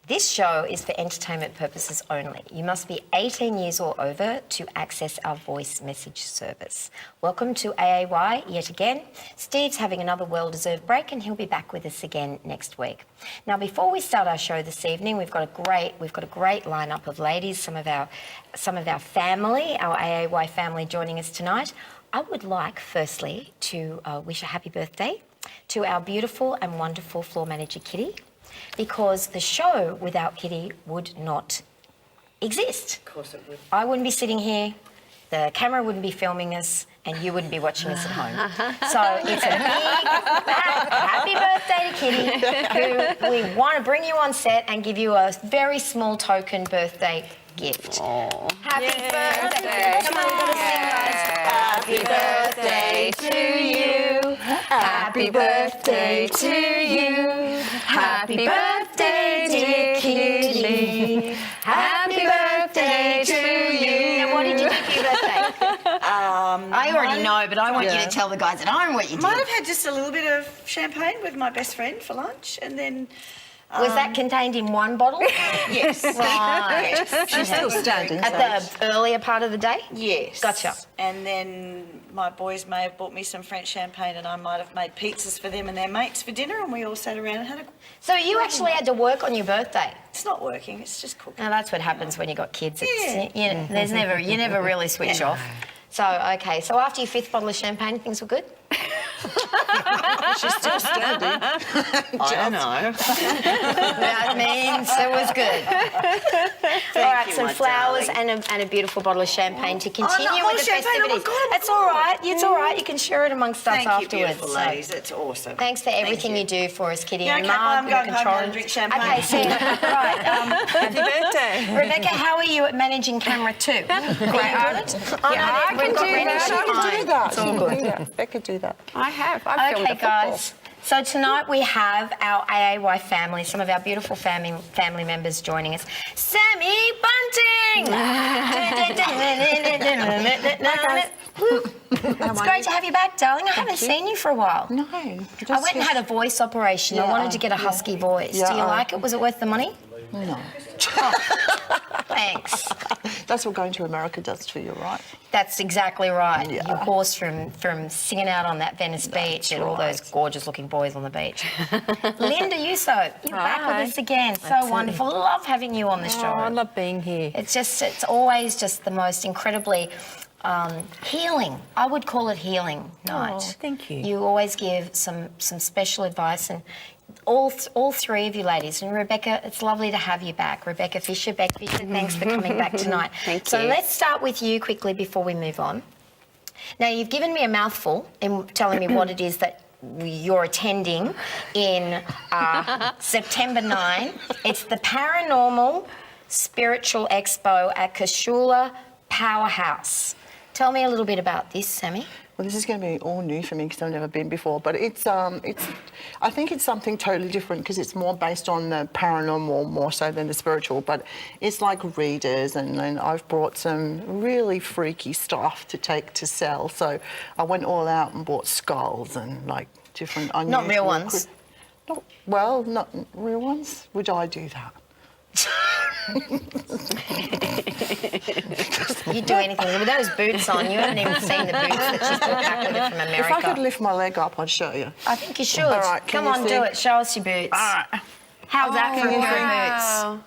This show is for entertainment purposes only. You must be 18 years or over to access our voice message service. Welcome to AAY yet again. Steve's having another well-deserved break and he'll be back with us again next week. Now, before we start our show this evening, we've got a great lineup of ladies, some of our family, our AAY family joining us tonight. I would like, firstly, to wish a happy birthday to our beautiful and wonderful floor manager, Kitty, because the show without Kitty would not exist. Of course it would. I wouldn't be sitting here, the camera wouldn't be filming us, and you wouldn't be watching us at home. So it's a big, happy birthday to Kitty, who we want to bring you on set and give you a very small token birthday gift. Aww. Happy birthday. Come on, we're going to sing, guys. Happy birthday to you. Happy birthday to you. Happy birthday, dear Kitty. Happy birthday to you. Now, what did you do for your birthday? I already know, but I want you to tell the guys at home what you did. Might have had just a little bit of champagne with my best friend for lunch, and then... Was that contained in one bottle? Yes. Right. She's still standing. At the earlier part of the day? Yes. Gotcha. And then my boys may have bought me some French champagne, and I might have made pizzas for them and their mates for dinner, and we all sat around and had a... So you actually had to work on your birthday? It's not working, it's just cooking. Now that's what happens when you got kids. It's, you never really switch off. So, okay, so after your 5th bottle of champagne, things were good? She's still standing. I don't know. That means it was good. All right, some flowers and a beautiful bottle of champagne to continue with the festivities. That's all right. It's all right. You can share it amongst us Thank afterwards. you, beautiful ladies. That's awesome. Thanks for everything you do for us, Kitty. Yeah, and okay, Mark, I'm going home and drink champagne. Okay, so right. Happy birthday. Rebecca, how are you at managing camera 2? Great. I can do that. It's all good. Yeah, I could do that. I have. I've filmed Okay, a football. guys. So tonight we have our AAY family, some of our beautiful family members joining us. Sammy Bunting! It's great to have you back, darling. I haven't seen you for a while. No. I went and had a voice operation. I wanted to get a husky voice. Do you like it? Was it worth the money? No. Thanks. That's what going to America does for you, right? That's exactly right. Yeah. You're hoarse from singing out on that Venice beach and all those gorgeous-looking boys on the beach. Linda Usope, you're back with us again. So wonderful. Love having you on the show. I love being here. It's always just the most incredibly healing. I would call it healing night. Oh, thank you. You always give some special advice, and all three of you ladies, and Rebekah, it's lovely to have you back. Rebekah Fisher, Beck Fisher, thanks for coming back tonight. Thank So you. let's start with you quickly before we move on. Now, you've given me a mouthful in telling me what it is that you're attending in September 9. It's the Paranormal Spiritual Expo at Kashula Powerhouse. Tell me a little bit about this, Sammy. Well, this is going to be all new for me because I've never been before. But I think it's something totally different because it's more based on the paranormal more so than the spiritual. But it's like readers, and I've brought some really freaky stuff to take to sell. So I went all out and bought skulls and like different unusual... Not real ones? Not real ones. Would I do that? You'd do anything. With those boots on, you haven't even seen the boots that she's brought back with her from America. If I could lift my leg up, I'd show you. I think you should. All right, Come on, do it. Show us your boots. All right. How's that for wow. boots?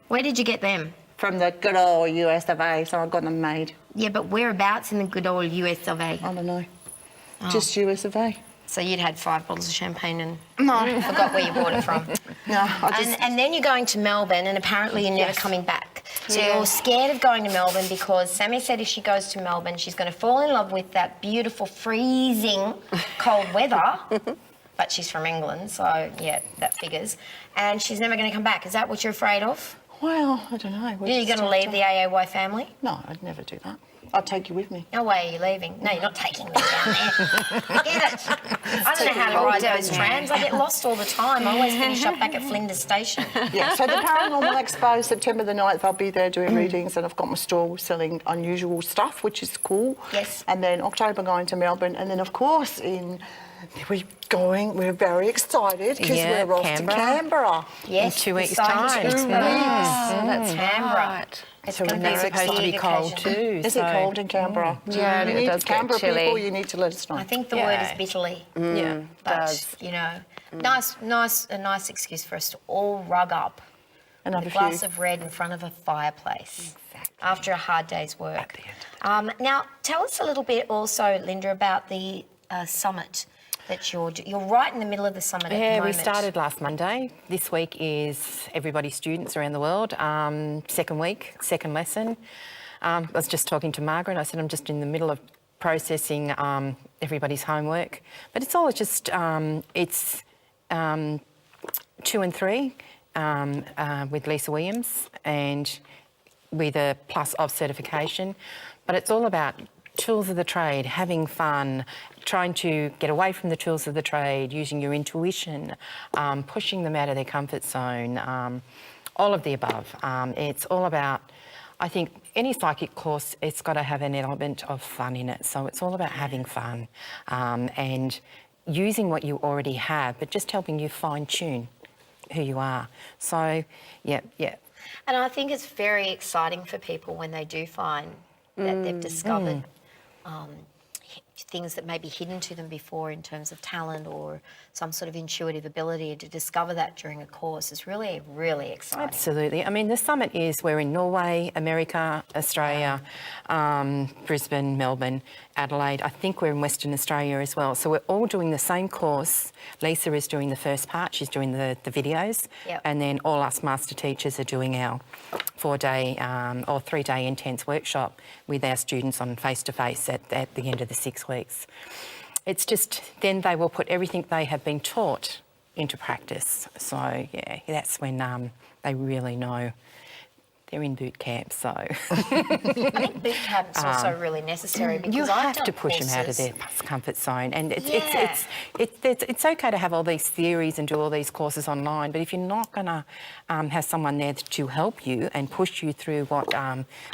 Where did you get them? From the good old US of A, so I got them made. Yeah, but whereabouts in the good old US of A? I don't know. Just US of A. So you'd had 5 bottles of champagne and No. forgot where you bought it from. No, I just... And then you're going to Melbourne, and apparently you're never coming back. So you're scared of going to Melbourne because Sammy said if she goes to Melbourne, she's going to fall in love with that beautiful, freezing cold weather. But she's from England, so yeah, that figures. And she's never going to come back. Is that what you're afraid of? Well, I don't know. Are you going to leave the AAY family? No, I'd never do that. I'd take you with me. No way are you leaving. No, you're not taking me down there. Forget it. I don't know how to ride those trams. I get lost all the time. I always finish up back at Flinders Station. Yeah, so the Paranormal Expo, September the 9th, I'll be there doing readings, and I've got my stall selling unusual stuff, which is cool. Yes. And then October going to Melbourne, and then, of course, in We're very excited because Yeah, we're off Canberra. to Canberra. Yes, In 2 the weeks' Science time. Expo. That's Canberra. right. It's So going to we're be very a supposed to be big cold occasion. too. Is it cold in Canberra? Yeah, You it need does get Canberra chilly. people, you need to let us know. I think the word Yeah. is bitterly. Yeah, But, does. you know, a nice excuse for us to all rug up And with have a a glass few. of red in front of a fireplace Exactly. after a hard day's work. At the end Now, tell us a little bit also, Linda, about the summit that you're right in the middle of the summit at the Yeah, we moment. started last Monday. This week is everybody's students around the world. Second week, second lesson. I was just talking to Margaret. I said I'm just in the middle of processing everybody's homework, but it's all just it's 2 and 3 with Lisa Williams and with a plus of certification. But it's all about tools of the trade, having fun, trying to get away from the tools of the trade, using your intuition, pushing them out of their comfort zone, all of the above. It's all about, I think, any psychic course, it's got to have an element of fun in it. So it's all about having fun and using what you already have, but just helping you fine-tune who you are. So, yeah. And I think it's very exciting for people when they do find that they've discovered things that may be hidden to them before in terms of talent or some sort of intuitive ability. To discover that during a course is really, really exciting. Absolutely. I mean, the summit we're in Norway, America, Australia, Brisbane, Melbourne, Adelaide. I think we're in Western Australia as well. So we're all doing the same course. Lisa is doing the first part. She's doing the videos. Yep. And then all us master teachers are doing our 4-day or 3-day intense workshop with our students on face-to-face at the end of the 6 weeks. It's just then they will put everything they have been taught into practice. So, yeah, that's when they really know they're in boot camp. So I think boot camp's also really necessary because you I've have done to push them out of courses. their comfort zone. And Yeah. it's okay to have all these theories and do all these courses online, but if you're not going to have someone there to help you and push you through what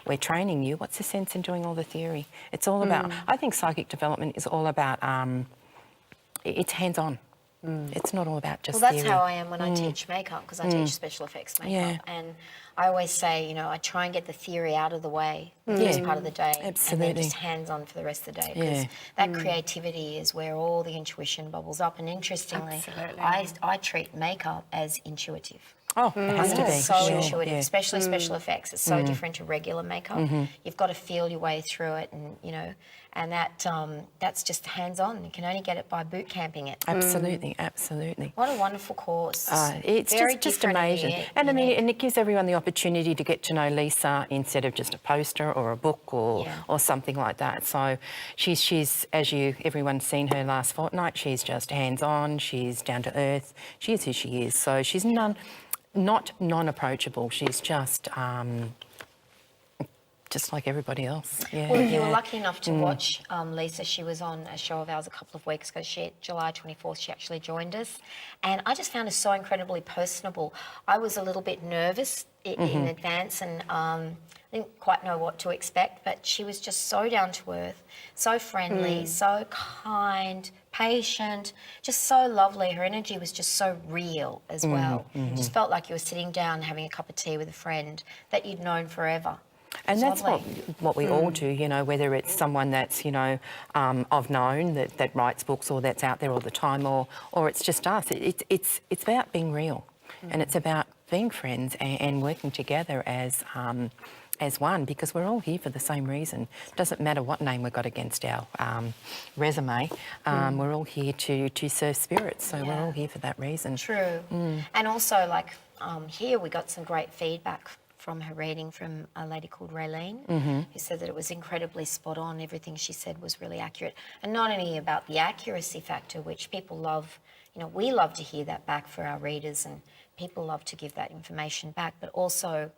we're training you, what's the sense in doing all the theory? It's all about, I think psychic development is all about, it's hands-on. It's not all about just Well, that's theory. how I am when I teach makeup because I teach special effects makeup. Yeah. And I always say, you know, I try and get the theory out of the way the first part of the day and Absolutely. then just hands-on for the rest of the day because that creativity is where all the intuition bubbles up. And interestingly, I treat makeup as intuitive. Oh, it has to be. It's so Sure, intuitive, yeah. especially special effects. It's so different to regular makeup. You've got to feel your way through it, and you know, and that's just hands-on. You can only get it by boot camping it. Absolutely, absolutely. What a wonderful course! It's Very just different amazing. unique, And I mean, unique. and it gives everyone the opportunity to get to know Lisa instead of just a poster or a book or something like that. So she's everyone's seen her last fortnight, she's just hands-on, she's down to earth, she is who she is. So she's not non-approachable, she's just like everybody else. Yeah. Well, if you were lucky enough to watch Lisa, she was on a show of ours a couple of weeks ago. July 24th, she actually joined us. And I just found her so incredibly personable. I was a little bit nervous in advance and I didn't quite know what to expect, but she was just so down to earth, so friendly, so kind, patient, just so lovely. Her energy was just so real as well. It just felt like you were sitting down having a cup of tea with a friend that you'd known forever. And It's that's lovely. what we all do, you know, whether it's someone that's, you know, I've known that writes books or that's out there all the time or it's just us. It's about being real and it's about being friends and working together as one because we're all here for the same reason. It doesn't matter what name we've got against our resume. We're all here to serve spirits, so we're all here for that reason. True. And also, like, here we got some great feedback from her reading from a lady called Raylene, who said that it was incredibly spot on. Everything she said was really accurate. And not only about the accuracy factor, which people love, you know, we love to hear that back for our readers and people love to give that information back, but also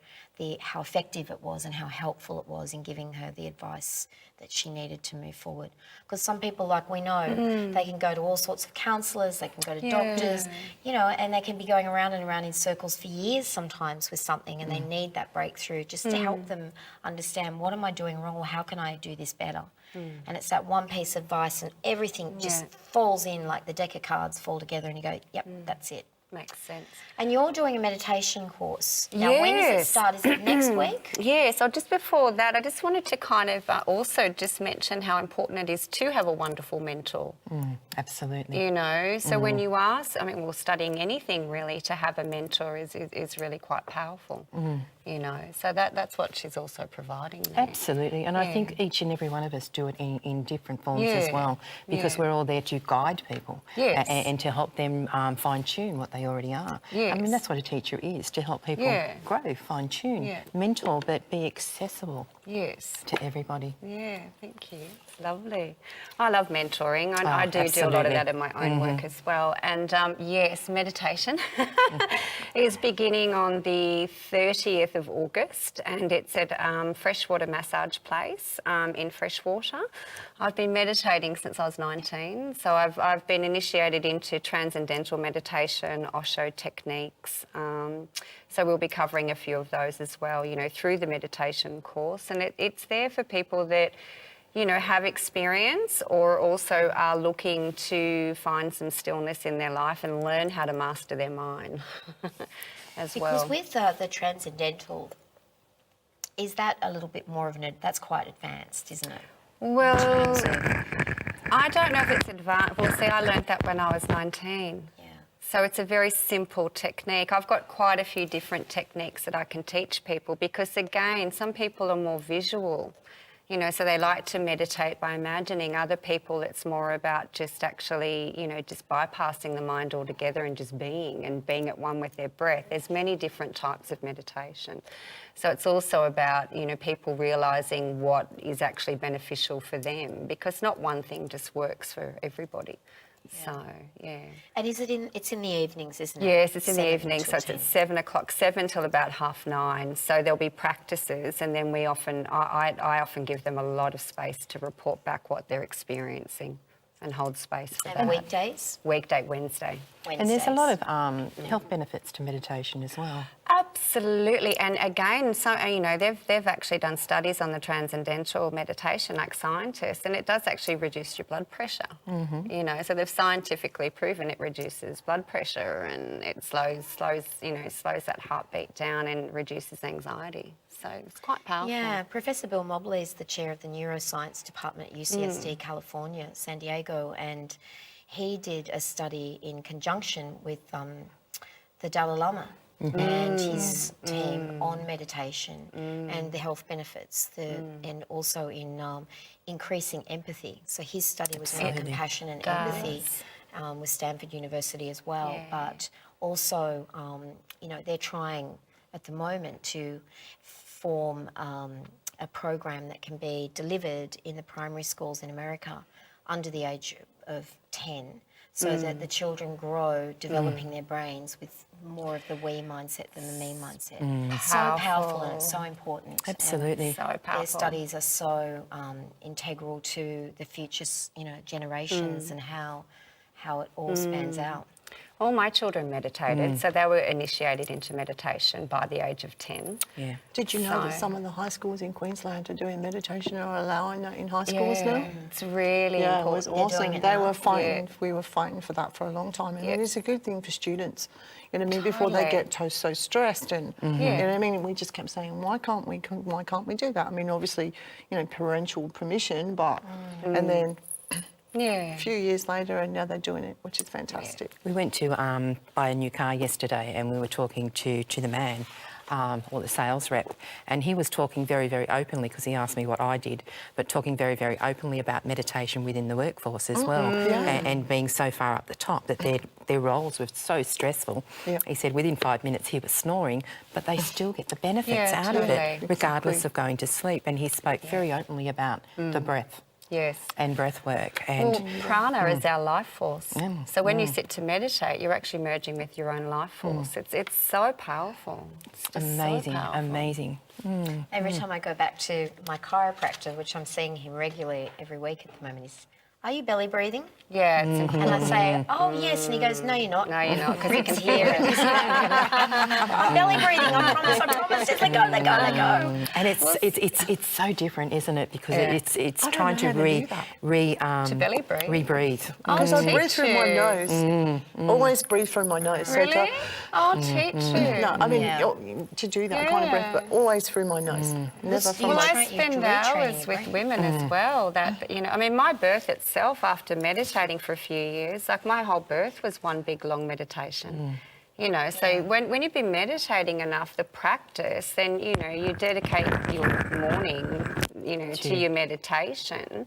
how effective it was and how helpful it was in giving her the advice that she needed to move forward. Because some people, like we know, they can go to all sorts of counsellors, they can go to doctors, you know, and they can be going around and around in circles for years sometimes with something and they need that breakthrough just to help them understand what am I doing wrong or how can I do this better. And it's that one piece of advice and everything just falls in, like the deck of cards fall together and you go, yep, that's it. Makes sense. And you're doing a meditation course. Now, when does it Yes. start? Is it next week? Yeah, so just before that, I just wanted to kind of also just mention how important it is to have a wonderful mentor. Absolutely. You know, so when you ask, I mean, well, studying anything really, to have a mentor is really quite powerful. You know, so that's what she's also providing there. Absolutely, and I think each and every one of us do it in different forms as well, because we're all there to guide people and to help them fine-tune what they already are. I mean, that's what a teacher is, to help people grow, fine-tune, mentor, but be accessible to everybody. Yeah, thank you. It's lovely. I love mentoring. I do a lot of that in my own work as well. And yes, meditation is beginning on the 30th of August, and it's at Freshwater Massage Place in Freshwater. I've been meditating since I was 19, so I've been initiated into transcendental meditation, Osho techniques. So we'll be covering a few of those as well, you know, through the meditation course. And it's there for people that, you know, have experience or also are looking to find some stillness in their life and learn how to master their mind as well. Because with the transcendental, is that a little bit more of that's quite advanced, isn't it? Well, I don't know if it's advanced. Well, see, I learnt that when I was 19. Yeah. So it's a very simple technique. I've got quite a few different techniques that I can teach people because, again, some people are more visual, you know, so they like to meditate by imagining. Other people, it's more about just actually, you know, just bypassing the mind altogether and just being at one with their breath. There's many different types of meditation. So it's also about, you know, people realising what is actually beneficial for them, because not one thing just works for everybody. So, yeah. And it's in the evenings, isn't it? Yes, it's in the 7 evening, till so it's 10. at 7 o'clock, 7 till about 9:30. So there'll be practices, and then I often give them a lot of space to report back what they're experiencing and hold space for that. And weekdays? Weekday, Wednesday. And there's a lot of health benefits to meditation as well. Absolutely, and again, so you know, they've actually done studies on the transcendental meditation, like scientists, and it does actually reduce your blood pressure. You know, so they've scientifically proven it reduces blood pressure and it slows that heartbeat down and reduces anxiety. So it's quite powerful. Yeah, Professor Bill Mobley is the chair of the neuroscience department at UCSD, California, San Diego, and he did a study in conjunction with the Dalai Lama and his team on meditation and the health benefits, and also in increasing empathy. So his study was on compassion and empathy with Stanford University as well, but also, you know, they're trying at the moment to form a program that can be delivered in the primary schools in America under the age of 10, so that the children grow, developing their brains with more of the we mindset than the me mindset. It's so powerful and it's so important. Absolutely. So powerful. Their studies are so integral to the future, you know, generations and how it all spans out. All my children meditated, so they were initiated into meditation by the age of 10. Yeah. Did you know that some of the high schools in Queensland are doing meditation or allowing that in high schools now? It's really Yeah, it important. was awesome. doing it They now. were fighting. We were fighting for that for a long time, and it is a good thing for students. You know what I mean? Before they get so stressed, and you know what I mean. We just kept saying, why can't we do that? I mean, obviously, you know, parental permission, but and then. A few years later, and now they're doing it, which is fantastic. We went to buy a new car yesterday, and we were talking to the man, or the sales rep, and he was talking very, very openly, because he asked me what I did, but talking very, very openly about meditation within the workforce as well, and being so far up the top that their roles were so stressful. He said within 5 minutes he was snoring, but they still get the benefits out of it, regardless of going to sleep. And he spoke very openly about the breath. Yes. And breath work. And well, prana is our life force. So when you sit to meditate, you're actually merging with your own life force. It's so powerful. It's just amazing, so powerful. amazing. Every time I go back to my chiropractor, which I'm seeing him regularly every week at the moment, are you belly breathing? Yeah, it's And I important. say, oh, yes. And he goes, no, you're not. No, you're not, because you can hear it. I'm belly breathing, I promise. Just let go. And it's so different, isn't it? Because Yeah. it's I don't trying know to how to do To belly breathe. rebreathe. Because I breathe through my nose. Always breathe through my nose. So Really? I'll teach you. no, I mean, Yeah. to do that kind of breath, but always through my nose. Never from Well, my... I spend hours with women as well. That I mean, my birth itself, after meditating for a few years, like my whole birth was one big long meditation. So when you've been meditating enough, the practice, then you dedicate your morning, to your meditation.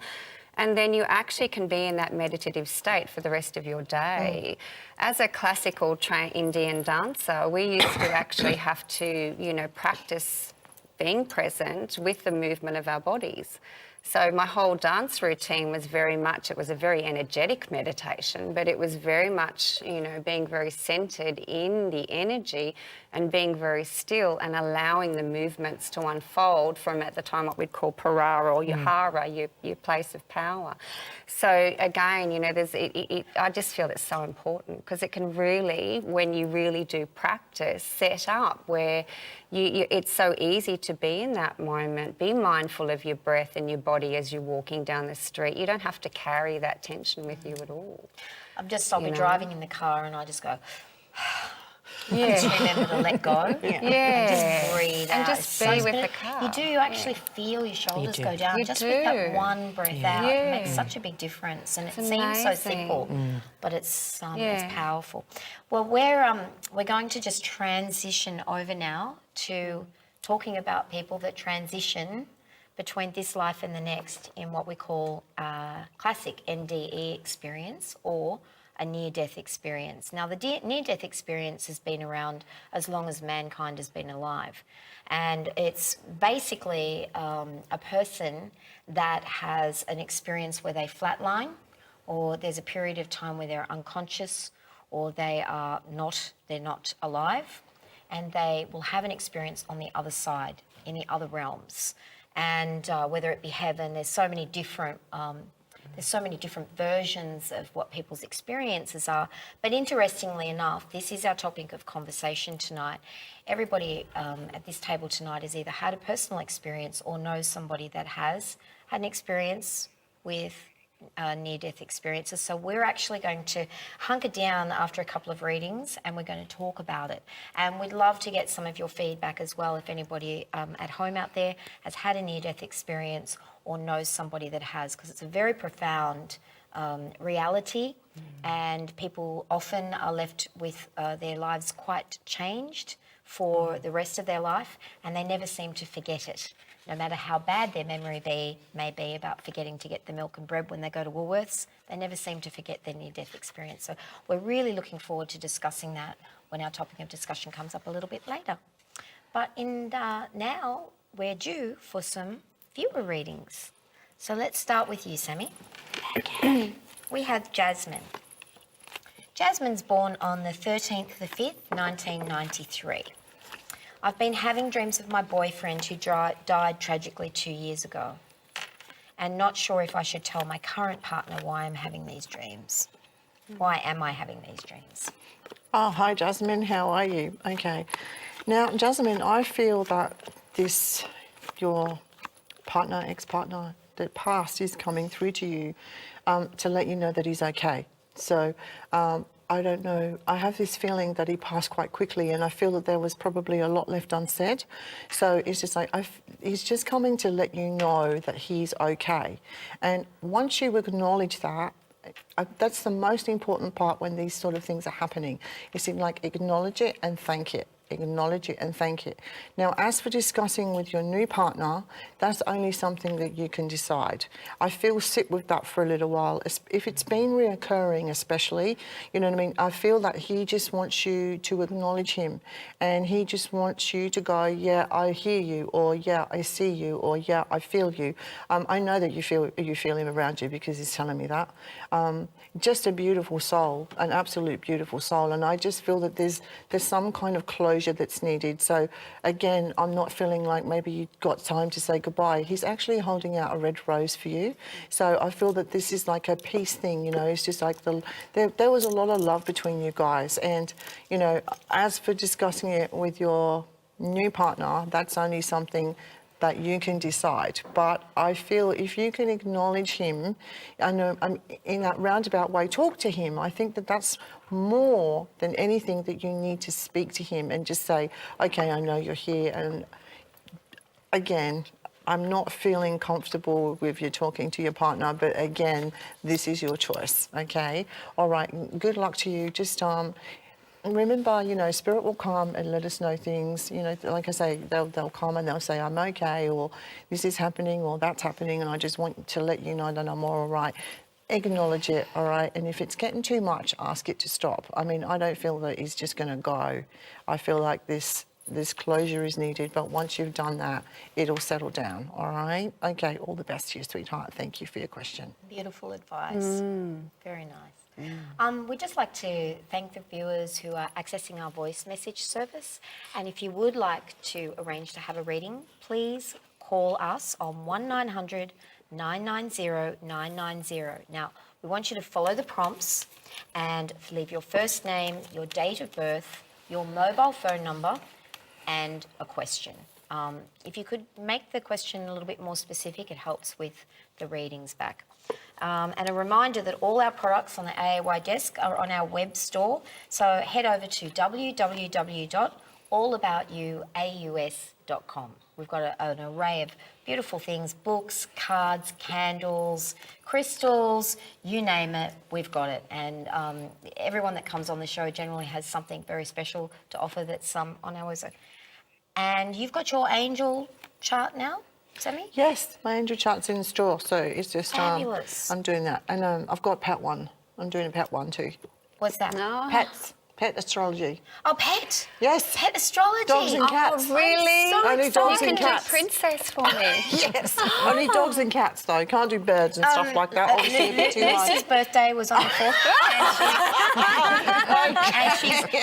And then you actually can be in that meditative state for the rest of your day. As a classical Indian dancer, we used to actually have to, practice being present with the movement of our bodies. So my whole dance routine was it was a very energetic meditation, but it was very much, being very centred in the energy and being very still and allowing the movements to unfold from, at the time, what we'd call para or your hara, your place of power. So again, I just feel it's so important, because it can really, when you really do practice, set up where it's so easy to be in that moment. Be mindful of your breath and your body as you're walking down the street. You don't have to carry that tension with you at all. I'll be driving in the car and I just go, Yeah. just remember to let go. Yeah. And just breathe And out. just It's be so with the good. car. You do, you actually feel your shoulders do. go down You just with that do. one breath out. It Yeah. makes such a big difference, and it seems so amazing. simple, but it's Yeah. powerful. Well, we're going to just transition over now to talking about people that transition between this life and the next in what we call classic NDE experience, or a near-death experience. Now, the near-death experience has been around as long as mankind has been alive. And it's basically a person that has an experience where they flatline, or there's a period of time where they're unconscious, or they're not alive, and they will have an experience on the other side, in the other realms. And whether it be heaven, there's so many different versions of what people's experiences are. But interestingly enough, this is our topic of conversation tonight. Everybody at this table tonight has either had a personal experience or knows somebody that has had an experience with near-death experiences. So we're actually going to hunker down after a couple of readings and we're going to talk about it. And we'd love to get some of your feedback as well if anybody at home out there has had a near-death experience or knows somebody that has, because it's a very profound reality, and people often are left with their lives quite changed for the rest of their life, and they never seem to forget it. No matter how bad their memory may be about forgetting to get the milk and bread when they go to Woolworths, they never seem to forget their near-death experience. So we're really looking forward to discussing that when our topic of discussion comes up a little bit later. But now we're due for some viewer readings. So let's start with you, Sammy. Okay. We have Jasmine. Jasmine's born on the 13th of the 5th, 1993. I've been having dreams of my boyfriend who died tragically 2 years ago, and not sure if I should tell my current partner why I'm having these dreams. Why am I having these dreams? Oh, hi, Jasmine. How are you? Okay. Now, Jasmine, I feel that your partner, ex-partner, the past is coming through to you to let you know that he's okay. So I don't know. I have this feeling that he passed quite quickly, and I feel that there was probably a lot left unsaid. So it's just like he's just coming to let you know that he's okay. And once you acknowledge that, that's the most important part when these sort of things are happening. You see, like, acknowledge it and thank it. Acknowledge it and thank it. Now, as for discussing with your new partner, that's only something that you can decide. I feel sit with that for a little while. If it's been reoccurring, especially, you know what I mean, I feel that he just wants you to acknowledge him, and he just wants you to go, yeah, I hear you, or yeah, I see you, or yeah, I feel you. I know that you feel him around you because he's telling me that. Just a beautiful soul, an absolute beautiful soul, and I just feel that there's some kind of closure closure that's needed. So again, I'm not feeling like maybe you got time to say goodbye. He's actually holding out a red rose for you. So I feel that this is like a peace thing, you know. It's just like there was a lot of love between you guys. And, you know, as for discussing it with your new partner, that's only something that you can decide. But I feel if you can acknowledge him and in that roundabout way, talk to him, I think that that's more than anything that you need to speak to him and just say, okay, I know you're here. And again, I'm not feeling comfortable with you talking to your partner, but again, this is your choice, okay? All right, good luck to you. Just remember, you know, Spirit will come and let us know things. You know, like I say, they'll come and they'll say, I'm okay, or this is happening, or that's happening, and I just want to let you know that I'm all right. Acknowledge it, all right? And if it's getting too much, ask it to stop. I mean, I don't feel that he's just going to go. I feel like this closure is needed, but once you've done that, it'll settle down, all right? Okay, all the best to you, sweetheart. Thank you for your question. Beautiful advice. Very nice. We'd just like to thank the viewers who are accessing our voice message service. And if you would like to arrange to have a reading, please call us on 1900 990 990. Now, we want you to follow the prompts and leave your first name, your date of birth, your mobile phone number, and a question. If you could make the question a little bit more specific, it helps with the readings back. And a reminder that all our products on the AAY desk are on our web store. So head over to www.allaboutyoaus.com. We've got an array of beautiful things, books, cards, candles, crystals, you name it, we've got it. And everyone that comes on the show generally has something very special to offer that's on our website. And you've got your angel chart now, Sammy? Yes, my angel chart's in the store, so it's just Fabulous. I'm doing that, and I've got Pat one. I'm doing a Pat one too. What's that? No. Pet astrology. Oh, pet. Yes. Pet astrology. Dogs and cats. Oh, really? I'm so Only excited. dogs You and can cats. do princess for me. Yes. Only dogs and cats though. Can't do birds and stuff like that. Obviously, a bit too much. Lucy's birthday was on the 4th, and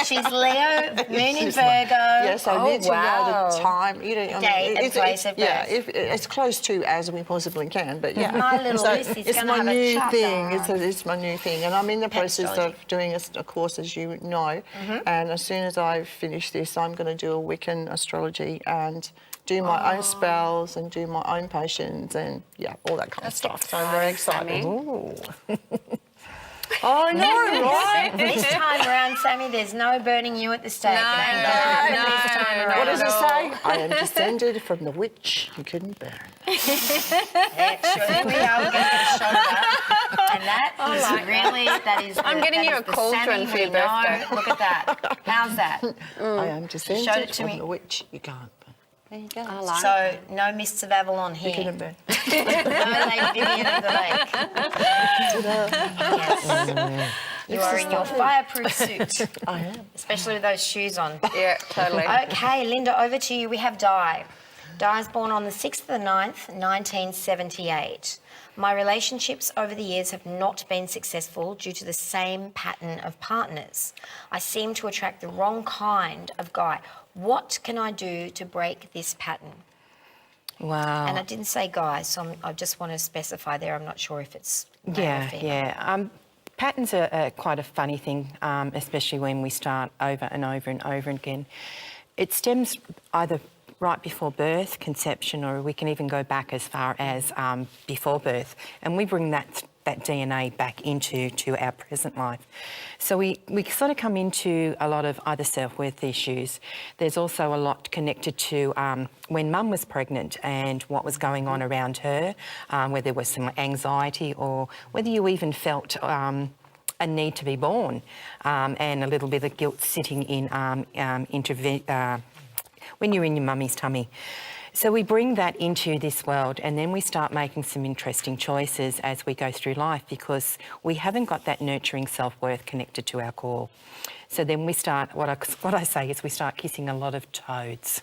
she's Leo, moon in Virgo. Yes, I need to know the time. You know, I mean, Date and place of yeah, birth. as close to as we possibly can. But yeah, My little Lucy's it's gonna my have a new chart thing. on. It's my new thing, and I'm in the process astrology. of doing a course, as you know. And as soon as I finish this, I'm going to do a Wiccan astrology and do my own spells and do my own potions and all that kind of stuff. So I'm very excited. Sammy. Ooh. I know, right? This time around, Sammy, there's no burning you at the stake. No, It ain't gonna happen no, this time no. around. What does it say? I am descended from the witch you couldn't burn. Yeah, sure. Here we are. We're going to get a shot of that. And that is really, that is. I'm getting that you is a the cauldron Sammy for your we know. birthday. Look at that. How's that? I am Showed it descended to from me. the witch you can't burn. There you go. I like So, no mists of Avalon You here. couldn't burn. No Lady Vivian of the Lake. Yes. You are in your fireproof suit, I am. especially with those shoes on. Yeah, totally. Okay, Linda, over to you. We have Di. Di was born on the 6th of the 9th, 1978. My relationships over the years have not been successful due to the same pattern of partners. I seem to attract the wrong kind of guy. What can I do to break this pattern? Wow. And I didn't say guys, so I just want to specify there. I'm not sure if it's male or female. Yeah. Patterns are quite a funny thing, especially when we start over and over and over again. It stems either right before birth, conception, or we can even go back as far as before birth, and we bring that DNA back into our present life. So we sort of come into a lot of either self-worth issues. There's also a lot connected to when Mum was pregnant and what was going on around her, whether there was some anxiety or whether you even felt a need to be born, and a little bit of guilt sitting in when you're in your mummy's tummy. So we bring that into this world, and then we start making some interesting choices as we go through life, because we haven't got that nurturing self-worth connected to our core. So then we start, what I say is we start kissing a lot of toads.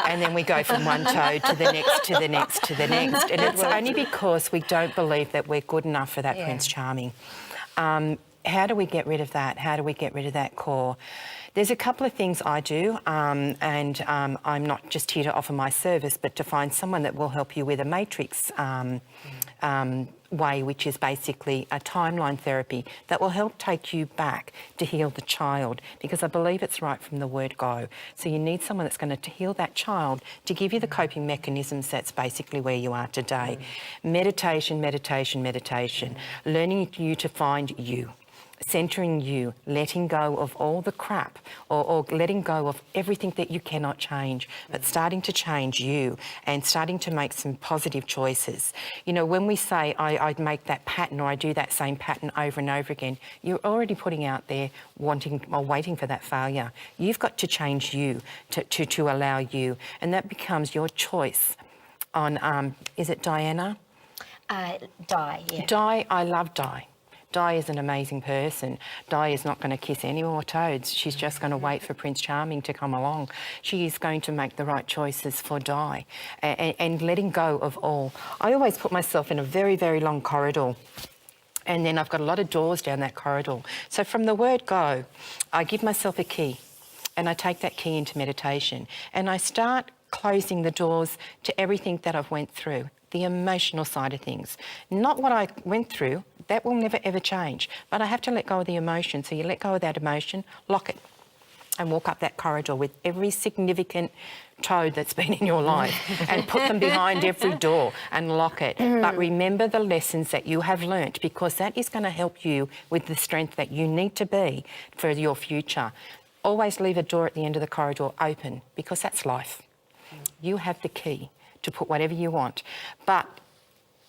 And then we go from one toad to the next, to the next, to the next. And it's only because we don't believe that we're good enough for that Prince Charming. How do we get rid of that? How do we get rid of that core? There's a couple of things I do, and I'm not just here to offer my service, but to find someone that will help you with a matrix way, which is basically a timeline therapy that will help take you back to heal the child, because I believe it's right from the word go. So you need someone that's going to heal that child to give you the coping mechanisms. That's basically where you are today. Meditation, meditation, meditation. Learning you to find you. Centering you, letting go of all the crap, or letting go of everything that you cannot change, but starting to change you and starting to make some positive choices. You know, when we say I make that pattern, or I do that same pattern over and over again, you're already putting out there wanting or waiting for that failure. You've got to change you to allow you, and that becomes your choice on, is it Diana? Di, yeah. Di, I love Di. Di is an amazing person. Di is not going to kiss any more toads. She's just going to wait for Prince Charming to come along. She is going to make the right choices for Di, and letting go of all. I always put myself in a very, very long corridor, and then I've got a lot of doors down that corridor. So from the word go, I give myself a key, and I take that key into meditation, and I start closing the doors to everything that I've went through. The emotional side of things. Not what I went through, that will never ever change, but I have to let go of the emotion. So you let go of that emotion, lock it, and walk up that corridor with every significant toad that's been in your life and put them behind every door and lock it. But remember the lessons that you have learnt, because that is going to help you with the strength that you need to be for your future. Always leave a door at the end of the corridor open, because that's life. You have the key to put whatever you want. But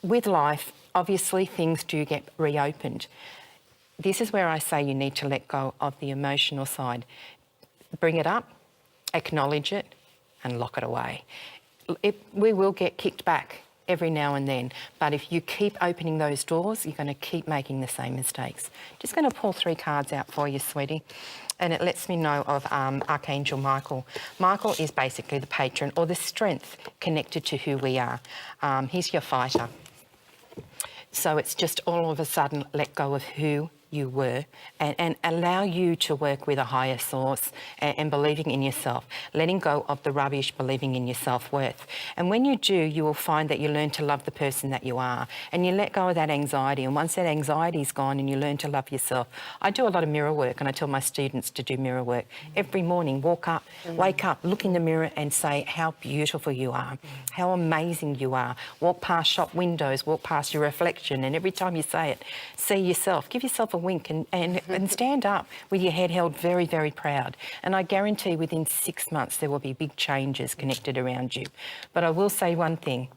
with life, obviously things do get reopened. This is where I say you need to let go of the emotional side. Bring it up, acknowledge it, and lock it away. We will get kicked back every now and then, but if you keep opening those doors, you're going to keep making the same mistakes. Just going to pull 3 cards out for you, sweetie. And it lets me know of Archangel Michael. Michael is basically the patron, or the strength connected to who we are. He's your fighter. So it's just all of a sudden let go of who you were, and allow you to work with a higher source, and believing in yourself, letting go of the rubbish, believing in your self-worth. And when you do, you will find that you learn to love the person that you are, and you let go of that anxiety. And once that anxiety is gone and you learn to love yourself, I do a lot of mirror work, and I tell my students to do mirror work. Every morning, wake up, look in the mirror and say how beautiful you are, how amazing you are. Walk past shop windows, walk past your reflection, and every time you say it, see yourself, give yourself a wink, and stand up with your head held very, very proud. And I guarantee within 6 months there will be big changes connected around you. But I will say one thing,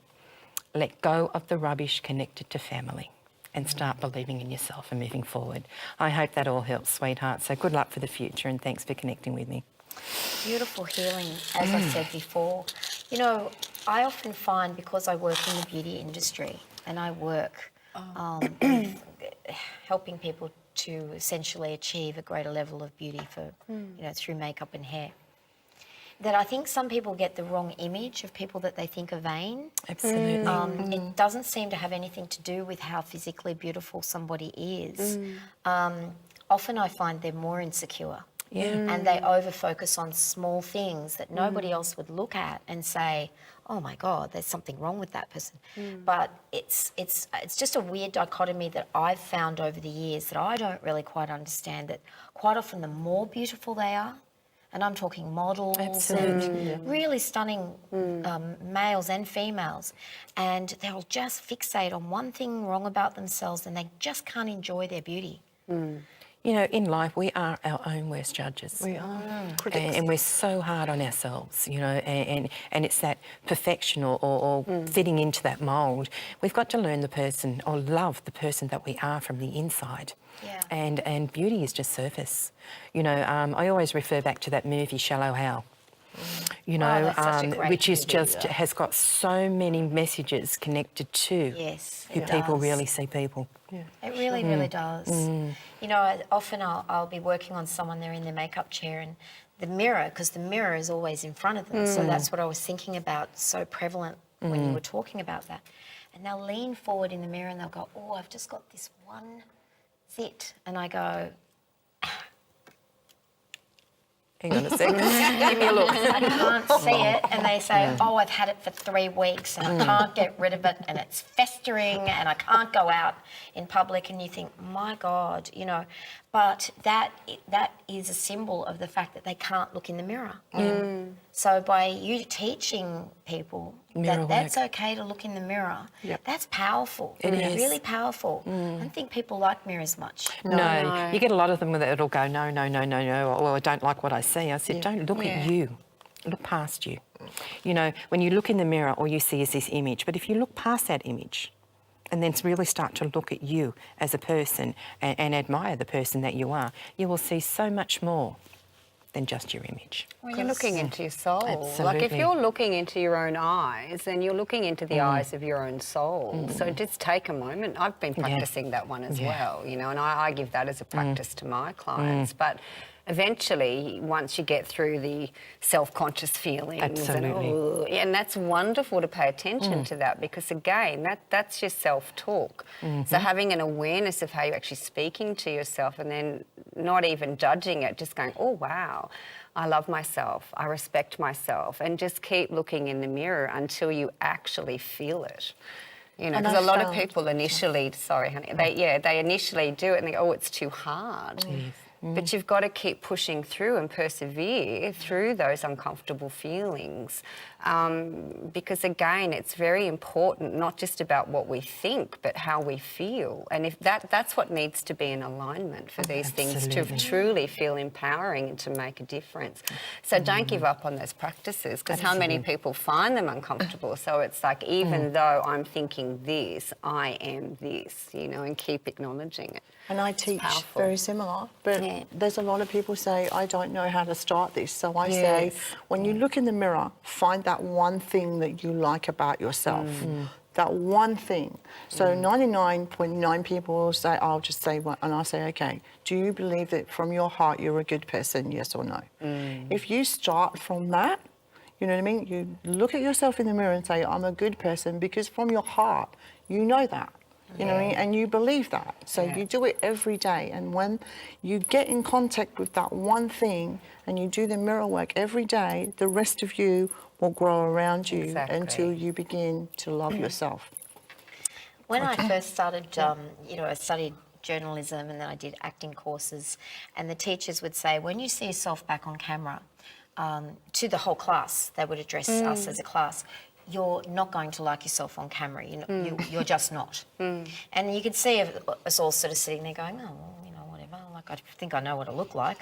let go of the rubbish connected to family and start believing in yourself and moving forward. I hope that all helps, sweetheart. So good luck for the future, and thanks for connecting with me. Beautiful healing, as I said before. You know, I often find, because I work in the beauty industry and I work with helping people to essentially achieve a greater level of beauty for, you know, through makeup and hair, that I think some people get the wrong image of people that they think are vain. Absolutely. It doesn't seem to have anything to do with how physically beautiful somebody is. Often I find they're more insecure. And they over-focus on small things that nobody else would look at and say, oh my God, there's something wrong with that person. But it's just a weird dichotomy that I've found over the years that I don't really quite understand, that quite often the more beautiful they are, and I'm talking models and really stunning males and females, and they'll just fixate on one thing wrong about themselves and they just can't enjoy their beauty. You know, in life, we are our own worst judges. We are. And we're so hard on ourselves, you know, and it's that perfection or fitting into that mould. We've got to learn the person, or love the person that we are from the inside. Yeah. And beauty is just surface. You know, I always refer back to that movie, Shallow Hal. You know, that's such a great which is movie, just has got so many messages connected to who people really see people. It really, really does. You know, often I'll be working on someone, they're in their makeup chair, and the mirror, because the mirror is always in front of them. So that's what I was thinking about, so prevalent when you were talking about that. And they'll lean forward in the mirror and they'll go, oh, I've just got this one zit. And I go, Hang on a second. Give me a look. I can't see it, and they say, oh, I've had it for 3 weeks and I can't get rid of it, and it's festering and I can't go out in public, and you think, my God, you know, but that is a symbol of the fact that they can't look in the mirror. So by you teaching people Mirror that that's work. okay to look in the mirror, Yep. that's powerful. It It's is. really powerful. I don't think people like mirrors much. No. You get a lot of them that'll go, no, or I don't like what I see. I said, don't look at you. Look past you. You know, when you look in the mirror, all you see is this image. But if you look past that image and then really start to look at you as a person and admire the person that you are, you will see so much more than just your image. Well, you're looking into your soul. Like if Absolutely. you're looking into your own eyes, then you're looking into the eyes of your own soul. So just take a moment. I've been practicing that one as well, you know, and I give that as a practice to my clients. But eventually, once you get through the self-conscious feelings, Absolutely. and that's wonderful to pay attention to that, because again, that's your self-talk. So having an awareness of how you're actually speaking to yourself, and then not even judging it, just going, oh wow, I love myself, I respect myself, and just keep looking in the mirror until you actually feel it. You know, And because a I lot of found- people initially, sorry honey, they initially do it and they go, oh, it's too hard. But you've got to keep pushing through and persevere through those uncomfortable feelings. Because again, it's very important, not just about what we think, but how we feel. And if that's what needs to be in alignment for these things to truly feel empowering and to make a difference. So don't give up on those practices, because how many people find them uncomfortable? So it's like, even though I'm thinking this, I am this, you know, and keep acknowledging it. And I teach powerful. very similar, but there's a lot of people say, I don't know how to start this. So I say, when you look in the mirror, find that one thing that you like about yourself. That one thing. So 99.9 people will say, I'll just say one, and I'll say, okay, do you believe that from your heart you're a good person, yes or no? If you start from that, you know what I mean? You look at yourself in the mirror and say, I'm a good person, because from your heart, you know that. You know what I mean? And you believe that. So you do it every day. And when you get in contact with that one thing and you do the mirror work every day, the rest of you will grow around you until you begin to love yourself. When I first started, you know, I studied journalism and then I did acting courses, and the teachers would say, when you see yourself back on camera, to the whole class, they would address us as a class, you're not going to like yourself on camera. You're just not. And you could see us all sort of sitting there going, oh, well, you know, whatever. Like, I think I know what I look like.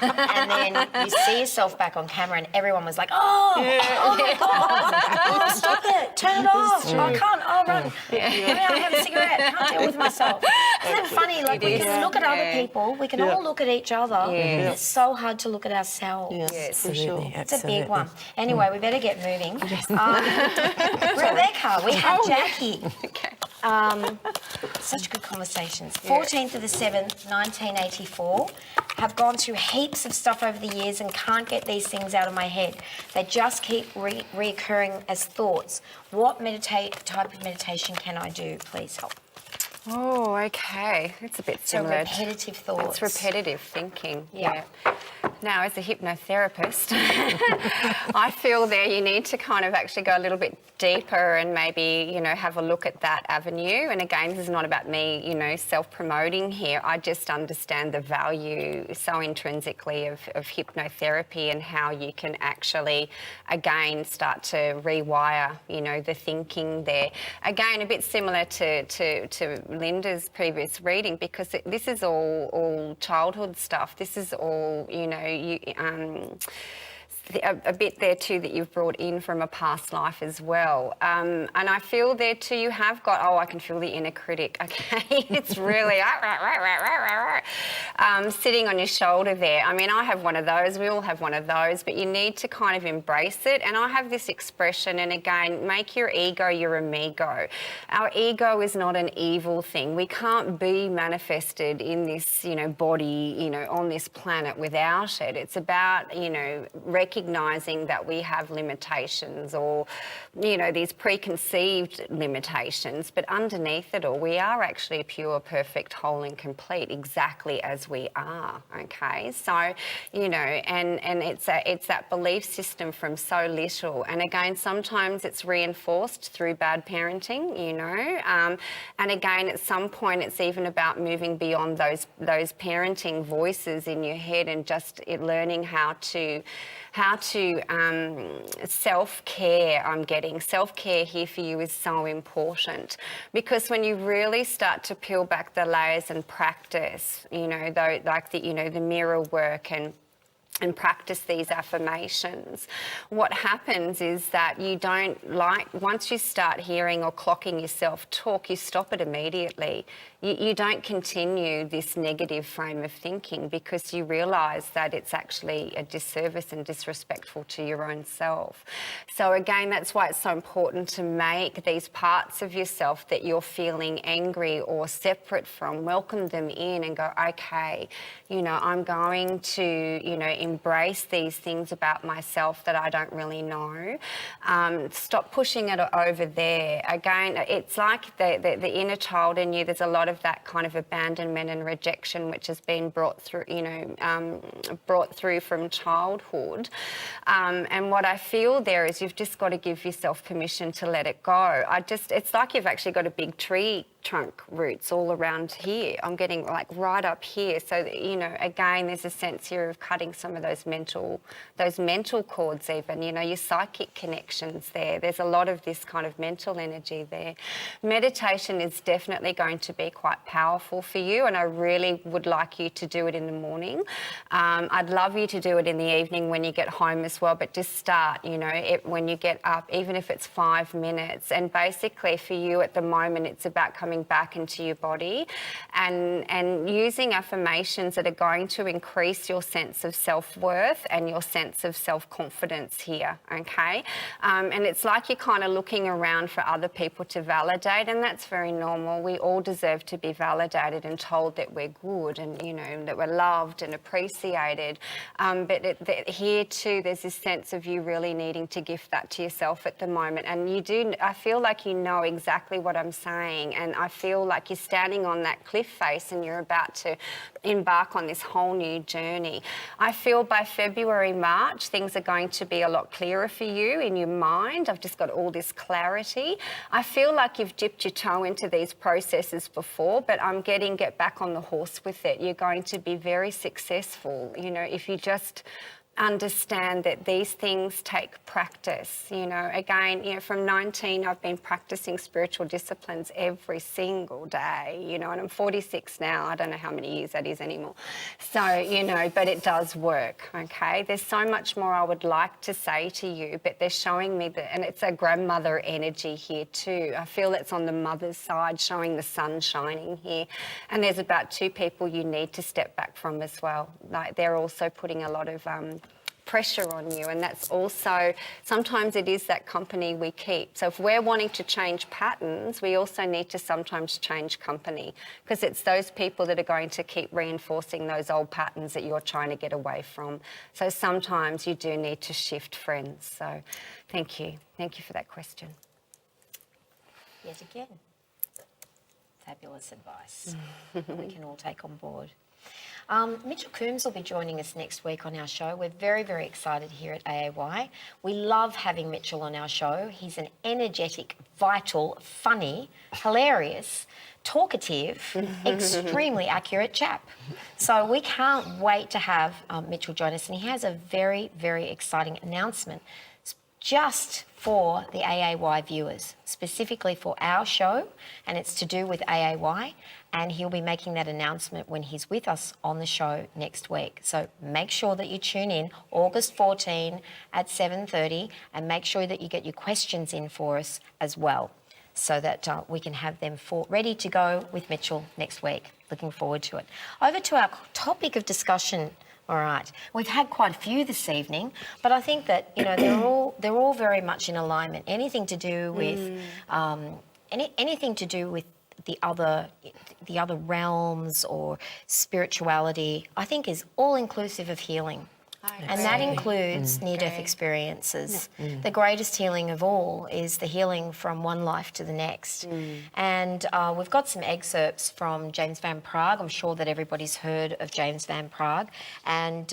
And then you see yourself back on camera and everyone was like, oh my God, oh, stop it, turn it off. I can't, oh, run. Let me out and have a cigarette. I can't deal with myself. Isn't that funny? Like, we can look at other people, we can all look at each other. It's so hard to look at ourselves. Yes, for sure. It's a big one. Anyway, we better get moving. Rebekah, we have Jackie. Such good conversations. 14th of the 7th, 1984. Have gone through heaps of stuff over the years and can't get these things out of my head. They just keep reoccurring as thoughts. What type of meditation can I do? Please help. Oh, okay. It's a bit So similar. repetitive thoughts. It's repetitive thinking. Yeah. Now, as a hypnotherapist, I feel there you need to kind of actually go a little bit deeper and maybe, you know, have a look at that avenue. And again, this is not about me, you know, self-promoting here. I just understand the value so intrinsically of hypnotherapy and how you can actually, again, start to rewire, you know, the thinking there. Again, a bit similar to Linda's previous reading, because this is all childhood stuff. This is all, you know, a bit there too that you've brought in from a past life as well. And I feel there too you have got, I can feel the inner critic, okay? It's really sitting on your shoulder there. I mean, I have one of those, we all have one of those, but you need to kind of embrace it. And I have this expression, and again, make your ego your amigo. Our ego is not an evil thing. We can't be manifested in this, you know, body, you know, on this planet without it. It's about, you know, recognizing recognizing that we have limitations or, you know, these preconceived limitations, but underneath it all, we are actually pure, perfect, whole and complete, exactly as we are, okay? So, you know, and it's that belief system from so little. And again, sometimes it's reinforced through bad parenting, you know, and again, at some point, it's even about moving beyond those parenting voices in your head and just learning how to self-care. Self-care here for you is so important, because when you really start to peel back the layers and practice, you know, the mirror work and practice these affirmations, what happens is that you don't once you start hearing or clocking yourself talk, you stop it immediately. You don't continue this negative frame of thinking, because you realise that it's actually a disservice and disrespectful to your own self. So again, that's why it's so important to make these parts of yourself that you're feeling angry or separate from, welcome them in and go, okay, you know, I'm going to, you know, embrace these things about myself that I don't really know. Stop pushing it over there. Again, it's like the inner child in you. There's a lot of that kind of abandonment and rejection which has been brought through, you know, brought through from childhood. And what I feel there is you've just got to give yourself permission to let it go. It's like you've actually got a big tree trunk roots all around here. I'm getting like right up here. So that, you know, again, there's a sense here of cutting some of those mental cords even, you know, your psychic connections there. There's a lot of this kind of mental energy there. Meditation is definitely going to be quite powerful for you, and I really would like you to do it in the morning. I'd love you to do it in the evening when you get home as well, but just start, you know, when you get up, even if it's 5 minutes. And basically for you at the moment, it's about coming back into your body and using affirmations that are going to increase your sense of self-worth and your sense of self-confidence here, okay? And it's like you're kind of looking around for other people to validate, and that's very normal. We all deserve to be validated and told that we're good and, you know, that we're loved and appreciated. But here too, there's this sense of you really needing to gift that to yourself at the moment. And you do, I feel like you know exactly what I'm saying, and I feel like you're standing on that cliff face and you're about to embark on this whole new journey. I feel by February, March, things are going to be a lot clearer for you in your mind. I've just got all this clarity. I feel like you've dipped your toe into these processes before, but I'm getting get back on the horse with it. You're going to be very successful, you know, if you just understand that these things take practice. You know, again, you know, from 19, I've been practicing spiritual disciplines every single day, you know, and I'm 46 now. I don't know how many years that is anymore. So, you know, but it does work, okay? There's so much more I would like to say to you, but they're showing me that, and it's a grandmother energy here too. I feel it's on the mother's side, showing the sun shining here. And there's about 2 people you need to step back from as well. Like, they're also putting a lot of pressure on you, and that's also, sometimes it is that company we keep. So if we're wanting to change patterns, we also need to sometimes change company, because it's those people that are going to keep reinforcing those old patterns that you're trying to get away from. So sometimes you do need to shift friends. So thank you for that question. Yet again, fabulous advice we can all take on board. Mitchell Coombs will be joining us next week on our show. We're very, very excited here at AAY. We love having Mitchell on our show. He's an energetic, vital, funny, hilarious, talkative, extremely accurate chap. So we can't wait to have Mitchell join us, and he has a very, very exciting announcement just for the AAY viewers, specifically for our show, and it's to do with AAY, and he'll be making that announcement when he's with us on the show next week. So make sure that you tune in August 14 at 7:30, and make sure that you get your questions in for us as well, so that we can have them ready to go with Mitchell next week. Looking forward to it. Over to our topic of discussion. All right, we've had quite a few this evening, but I think that, you know, they're all very much in alignment. Anything to do with anything to do with the other realms or spirituality, I think is all inclusive of healing. And that includes near-death experiences. The greatest healing of all is the healing from one life to the next. And we've got some excerpts from James Van Praagh. I'm sure that everybody's heard of James Van Praagh and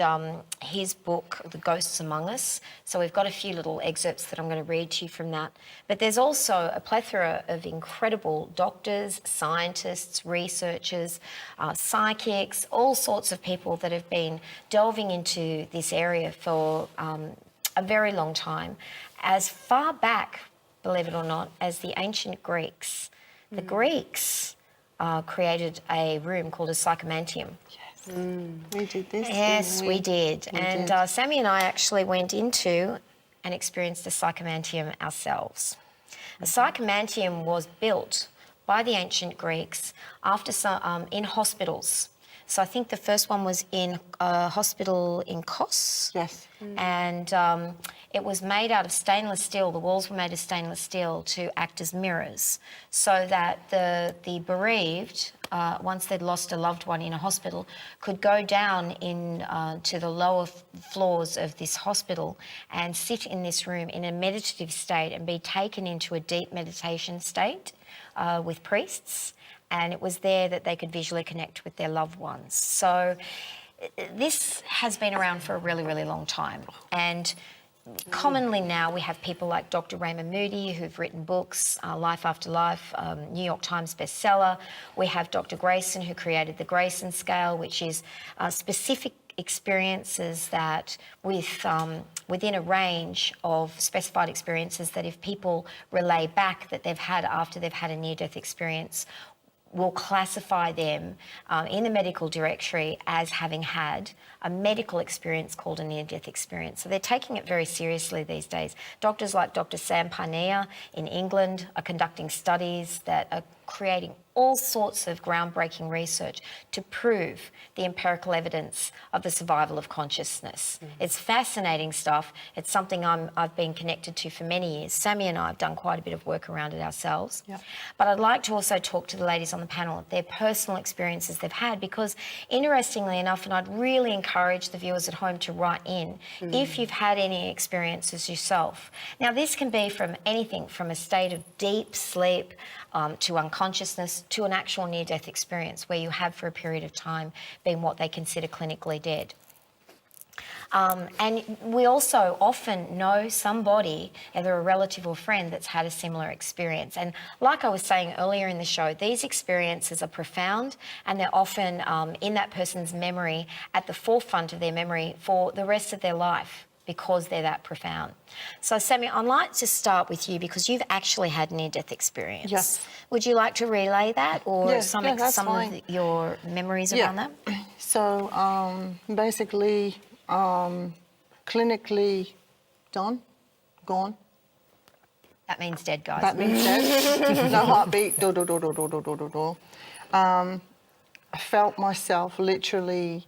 his book, The Ghosts Among Us. So we've got a few little excerpts that I'm going to read to you from that. But there's also a plethora of incredible doctors, scientists, researchers, psychics, all sorts of people that have been delving into this area for a very long time. As far back, believe it or not, as the ancient Greeks. The Greeks created a room called a psychomantium. Yes. We did this. Yes, didn't we did. We And did. Sammy and I actually went into and experienced a psychomantium ourselves. A psychomantium was built by the ancient Greeks after in hospitals. So I think the first one was in a hospital in Kos. Yes. And it was made out of stainless steel. The walls were made of stainless steel to act as mirrors, so that the bereaved, once they'd lost a loved one in a hospital, could go down to the lower floors of this hospital and sit in this room in a meditative state and be taken into a deep meditation state with priests. And it was there that they could visually connect with their loved ones. So this has been around for a really, really long time. And commonly now we have people like Dr. Raymond Moody, who've written books, Life After Life, New York Times bestseller. We have Dr. Grayson, who created the Grayson scale, which is specific experiences that within a range of specified experiences that if people relay back that they've had after they've had a near-death experience, will classify them in the medical directory as having had a medical experience called a near-death experience. So they're taking it very seriously these days. Doctors like Dr. Sam Parnia in England are conducting studies that are creating all sorts of groundbreaking research to prove the empirical evidence of the survival of consciousness. It's fascinating stuff. It's something I've been connected to for many years. Sammy and I have done quite a bit of work around it ourselves. Yep. But I'd like to also talk to the ladies on the panel, their personal experiences they've had, because interestingly enough, and I'd really encourage the viewers at home to write in if you've had any experiences yourself. Now, this can be from anything from a state of deep sleep to unconsciousness to an actual near-death experience where you have for a period of time been what they consider clinically dead. And we also often know somebody, either a relative or friend, that's had a similar experience. And like I was saying earlier in the show, these experiences are profound and they're often in that person's memory, at the forefront of their memory for the rest of their life, because they're that profound. So, Sammy, I'd like to start with you because you've actually had near-death experience. Yes. Would you like to relay that or Yeah, some that's of fine. your memories around that? So basically, clinically done, gone. That means dead, guys. That means dead. No heartbeat. I felt myself literally.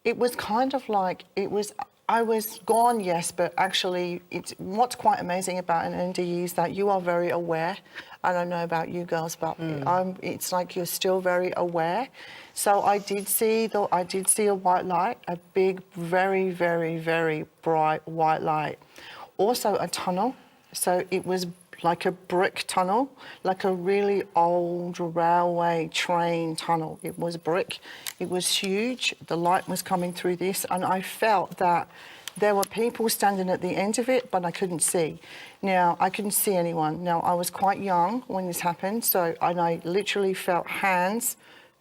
It was kind of like I was gone, yes, but actually, what's quite amazing about an NDE is that you are very aware. I don't know about you girls, but it's like you're still very aware. So I did see a white light, a big, very, very, very bright white light. Also a tunnel. So it was like a brick tunnel, like a really old railway train tunnel. It was brick. It was huge. The light was coming through this, and I felt that there were people standing at the end of it, but I couldn't see. Now, I couldn't see anyone. Now, I was quite young when this happened, and I literally felt hands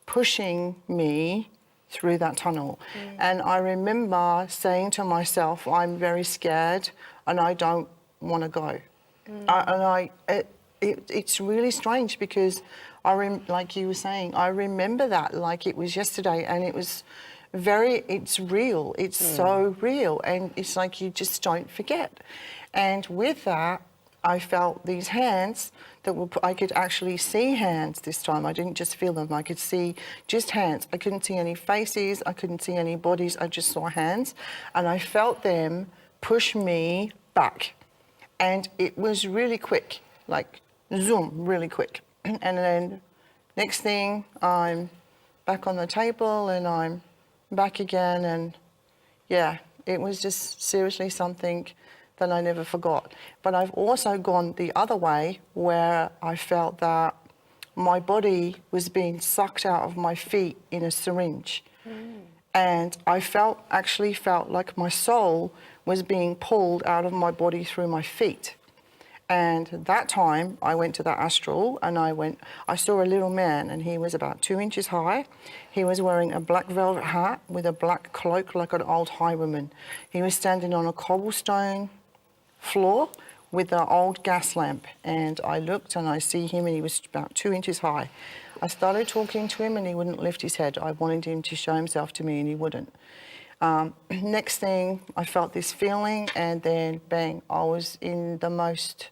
pushing me through that tunnel. And I remember saying to myself, I'm very scared and I don't want to go. It's really strange because like you were saying, I remember that like it was yesterday, and it's real. It's so real, and it's like you just don't forget. And with that, I felt these hands I could actually see hands this time. I didn't just feel them. I could see just hands. I couldn't see any faces. I couldn't see any bodies. I just saw hands, and I felt them push me back. And it was really quick, like zoom, really quick. And then next thing, I'm back on the table and I'm back again. And yeah, It was just seriously something that I never forgot. But I've also gone the other way where I felt that my body was being sucked out of my feet in a syringe. And I actually felt like my soul was being pulled out of my body through my feet. And that time I went to the astral and I saw a little man, and he was about 2 inches high. He was wearing a black velvet hat with a black cloak like an old highwayman. He was standing on a cobblestone floor with an old gas lamp, and I looked and I see him, and he was about 2 inches high. I started talking to him and he wouldn't lift his head. I wanted him to show himself to me and he wouldn't. Next thing, I felt this feeling, and then bang, I was in the most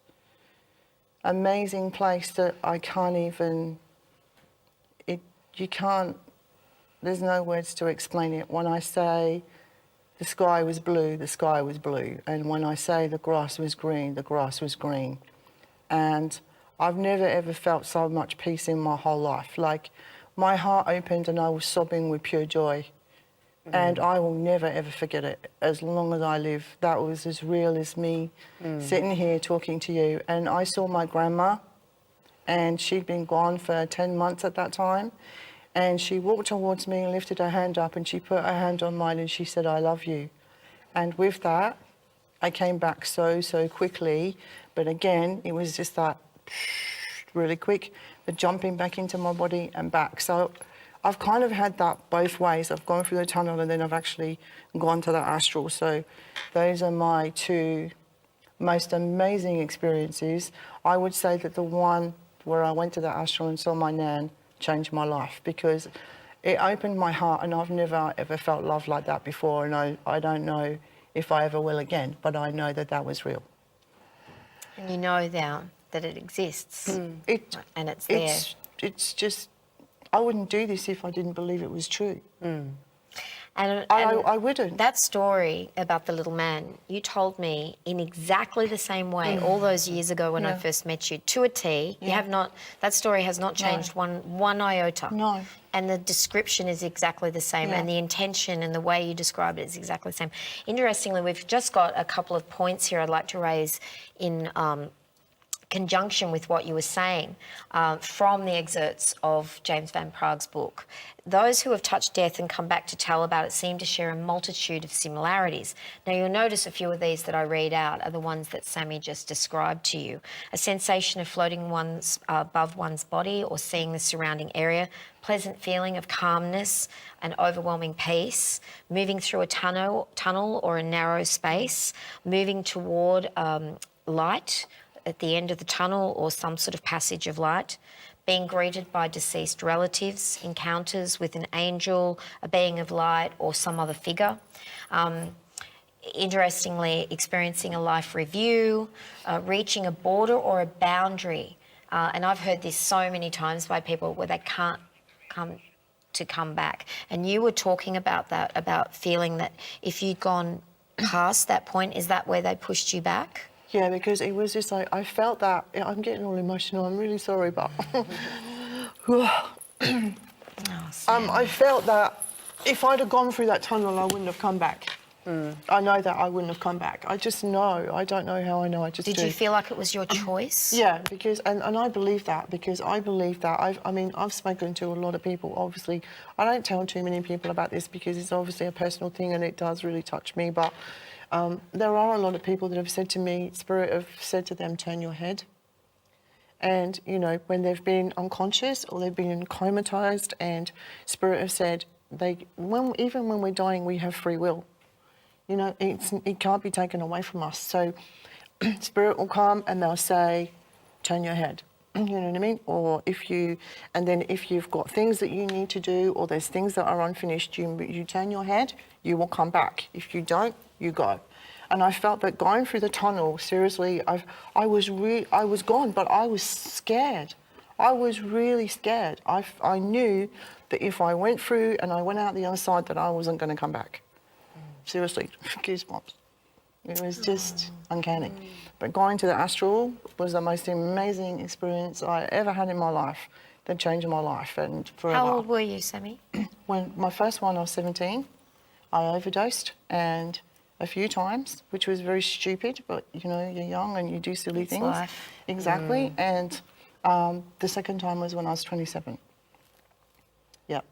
amazing place that I can't even, there's no words to explain it. When I say the sky was blue, the sky was blue. And when I say the grass was green, the grass was green. And I've never ever felt so much peace in my whole life. Like, my heart opened and I was sobbing with pure joy. And I will never ever forget it as long as I live. That was as real as me sitting here talking to you. And I saw my grandma, and she'd been gone for 10 months at that time. And she walked towards me and lifted her hand up, and she put her hand on mine and she said, "I love you." And with that, I came back so quickly. But again, it was just that really quick, the jumping back into my body and back. So I've kind of had that both ways. I've gone through the tunnel and then I've actually gone to the astral. So those are my two most amazing experiences. I would say that the one where I went to the astral and saw my nan changed my life, because it opened my heart, and I've never ever felt love like that before, and I don't know if I ever will again, but I know that that was real. And you know now that it exists and it's there. It's just, I wouldn't do this if I didn't believe it was true. And I wouldn't. That story about the little man, you told me in exactly the same way all those years ago when I first met you, to a T. You have not, that story has not changed one iota. No. And the description is exactly the same, and the intention and the way you describe it is exactly the same. Interestingly, we've just got a couple of points here I'd like to raise in conjunction with what you were saying from the excerpts of James Van Praag's book. Those who have touched death and come back to tell about it seem to share a multitude of similarities. Now, you'll notice a few of these that I read out are the ones that Sammy just described to you. A sensation of floating above one's body or seeing the surrounding area, pleasant feeling of calmness and overwhelming peace, moving through a tunnel or a narrow space, moving toward light at the end of the tunnel or some sort of passage of light, being greeted by deceased relatives, encounters with an angel, a being of light, or some other figure. Interestingly, experiencing a life review, reaching a border or a boundary. And I've heard this so many times by people where they can't come back. And you were talking about that, about feeling that if you'd gone past that point, is that where they pushed you back? Yeah, because it was just like, I felt that, I'm getting all emotional, I'm really sorry, but I felt that if I'd have gone through that tunnel, I wouldn't have come back. I know that I wouldn't have come back. I just know. I don't know how I know, I just do. Did you feel like it was your choice? Yeah, because, and I believe that, because I believe that. I've spoken to a lot of people, obviously. I don't tell too many people about this because it's obviously a personal thing and it does really touch me, but there are a lot of people that have said to me, Spirit have said to them, turn your head. And, you know, when they've been unconscious or they've been comatized, and Spirit have said, even when we're dying, we have free will. You know, it can't be taken away from us. So Spirit will come and they'll say, turn your head. You know what I mean? Or and then if you've got things that you need to do, or there's things that are unfinished, you turn your head, you will come back. If you don't, you go. And I felt that going through the tunnel, seriously, I was gone, but I was scared. I was really scared. I knew that if I went through and I went out the other side, that I wasn't going to come back. Seriously, goosebumps. It was just uncanny. But going to the astral was the most amazing experience I ever had in my life. That changed my life and forever. How old were you, Sammy? When my first one, I was 17. I overdosed, and a few times, which was very stupid, but you know, you're young and you do silly It's things. life. Exactly. And the second time was when I was 27. Yep.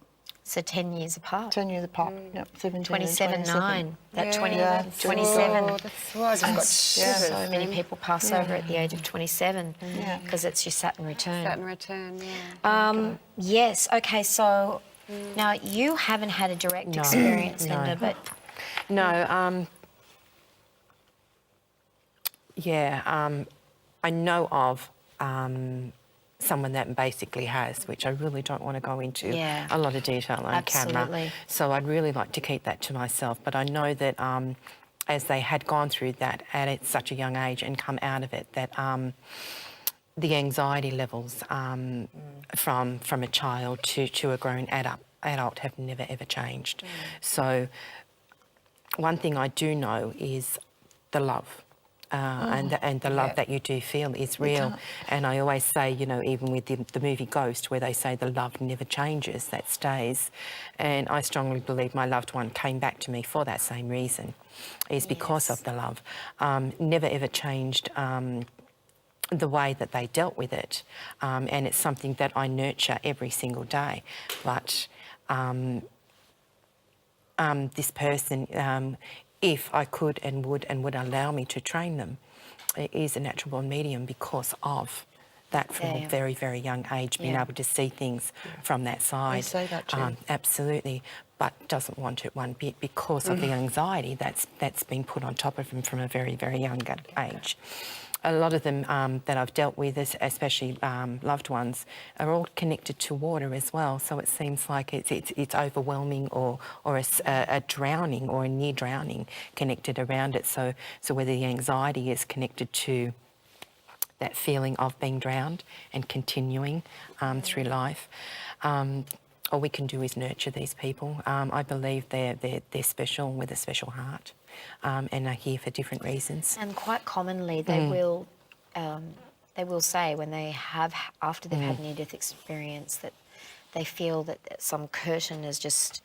So 10 years apart. 10 years apart. Yep. 17 and 27, 9. That 20, Yeah, 27. Oh, that's right. I've got shivers. So many people pass over at the age of 27 Yeah. because it's your Saturn return. Saturn return, yeah. Yes. Okay. So now you haven't had a direct No. experience, No. Linda, but No, I know of someone that basically has, which I really don't want to go into Yeah. a lot of detail on camera. Absolutely. So I'd really like to keep that to myself. But I know that as they had gone through that at such a young age and come out of it, that the anxiety levels from a child to a grown adult have never ever changed. So one thing I do know is the love. And the love that you do feel is real. And I always say, you know, even with the movie Ghost, where they say the love never changes, that stays. And I strongly believe my loved one came back to me for that same reason, is because of the love. Never ever changed the way that they dealt with it. And it's something that I nurture every single day. But this person, if I could and would allow me to train them, is a natural born medium because of that from a very, very young age, being able to see things from that side. say that too. Absolutely, but doesn't want it one bit because of the anxiety that's been put on top of them from a very, very young age. A lot of them that I've dealt with, especially loved ones, are all connected to water as well. So it seems like it's overwhelming or a drowning or a near drowning connected around it. So whether the anxiety is connected to that feeling of being drowned and continuing through life, all we can do is nurture these people. I believe they're special with a special heart. And are here for different reasons. and quite commonly they will say when they have, after they've had near-death experience, that they feel that some curtain is just,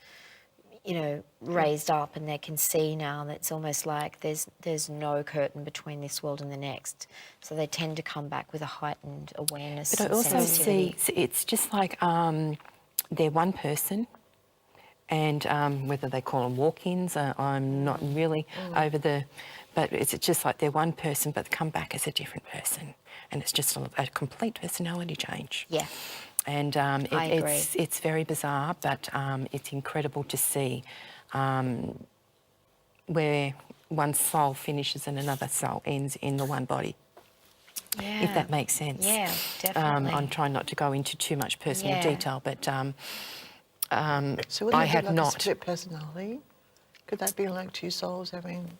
you know, raised up and they can see now, and it's almost like there's no curtain between this world and the next. So they tend to come back with a heightened awareness. But I and also sensitivity. see it's just like they're one person. And whether they call them walk-ins, I'm not really over the... But it's just like they're one person, but they come back as a different person. And it's just a complete personality change. Yeah. And I agree. it's very bizarre, but it's incredible to see where one soul finishes and another soul ends in the one body. Yeah. If that makes sense. Yeah, definitely. I'm trying not to go into too much personal Yeah. detail, but... So would I that be have like not. a split personality? Could that be like two souls having...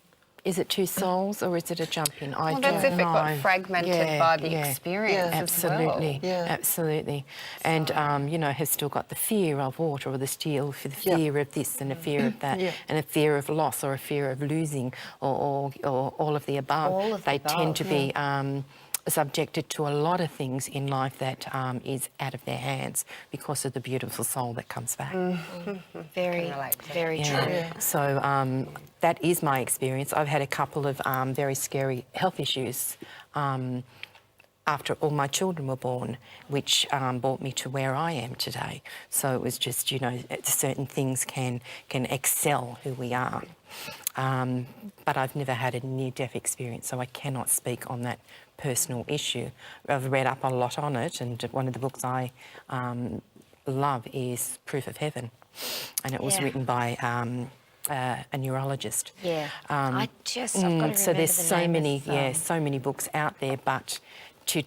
Is it two souls or is it a jump in? I Well, that's don't if it got know. fragmented by the experience as well. Absolutely, Yeah. absolutely. And, you know, has still got the fear of water or the fear of this and a fear of that and a fear of loss or a fear of losing or all of the above. All of the They above, tend to be subjected to a lot of things in life that is out of their hands because of the beautiful soul that comes back. Very, very true. Yeah. So that is my experience. I've had a couple of very scary health issues after all my children were born, which brought me to where I am today. So it was just, you know, certain things can excel who we are. But I've never had a near-death experience, so I cannot speak on that personal issue. I've read up a lot on it, and one of the books I love is Proof of Heaven, and it was written by a neurologist. Yeah. I've got to remember So there's the so name many, of, so many books out there, but to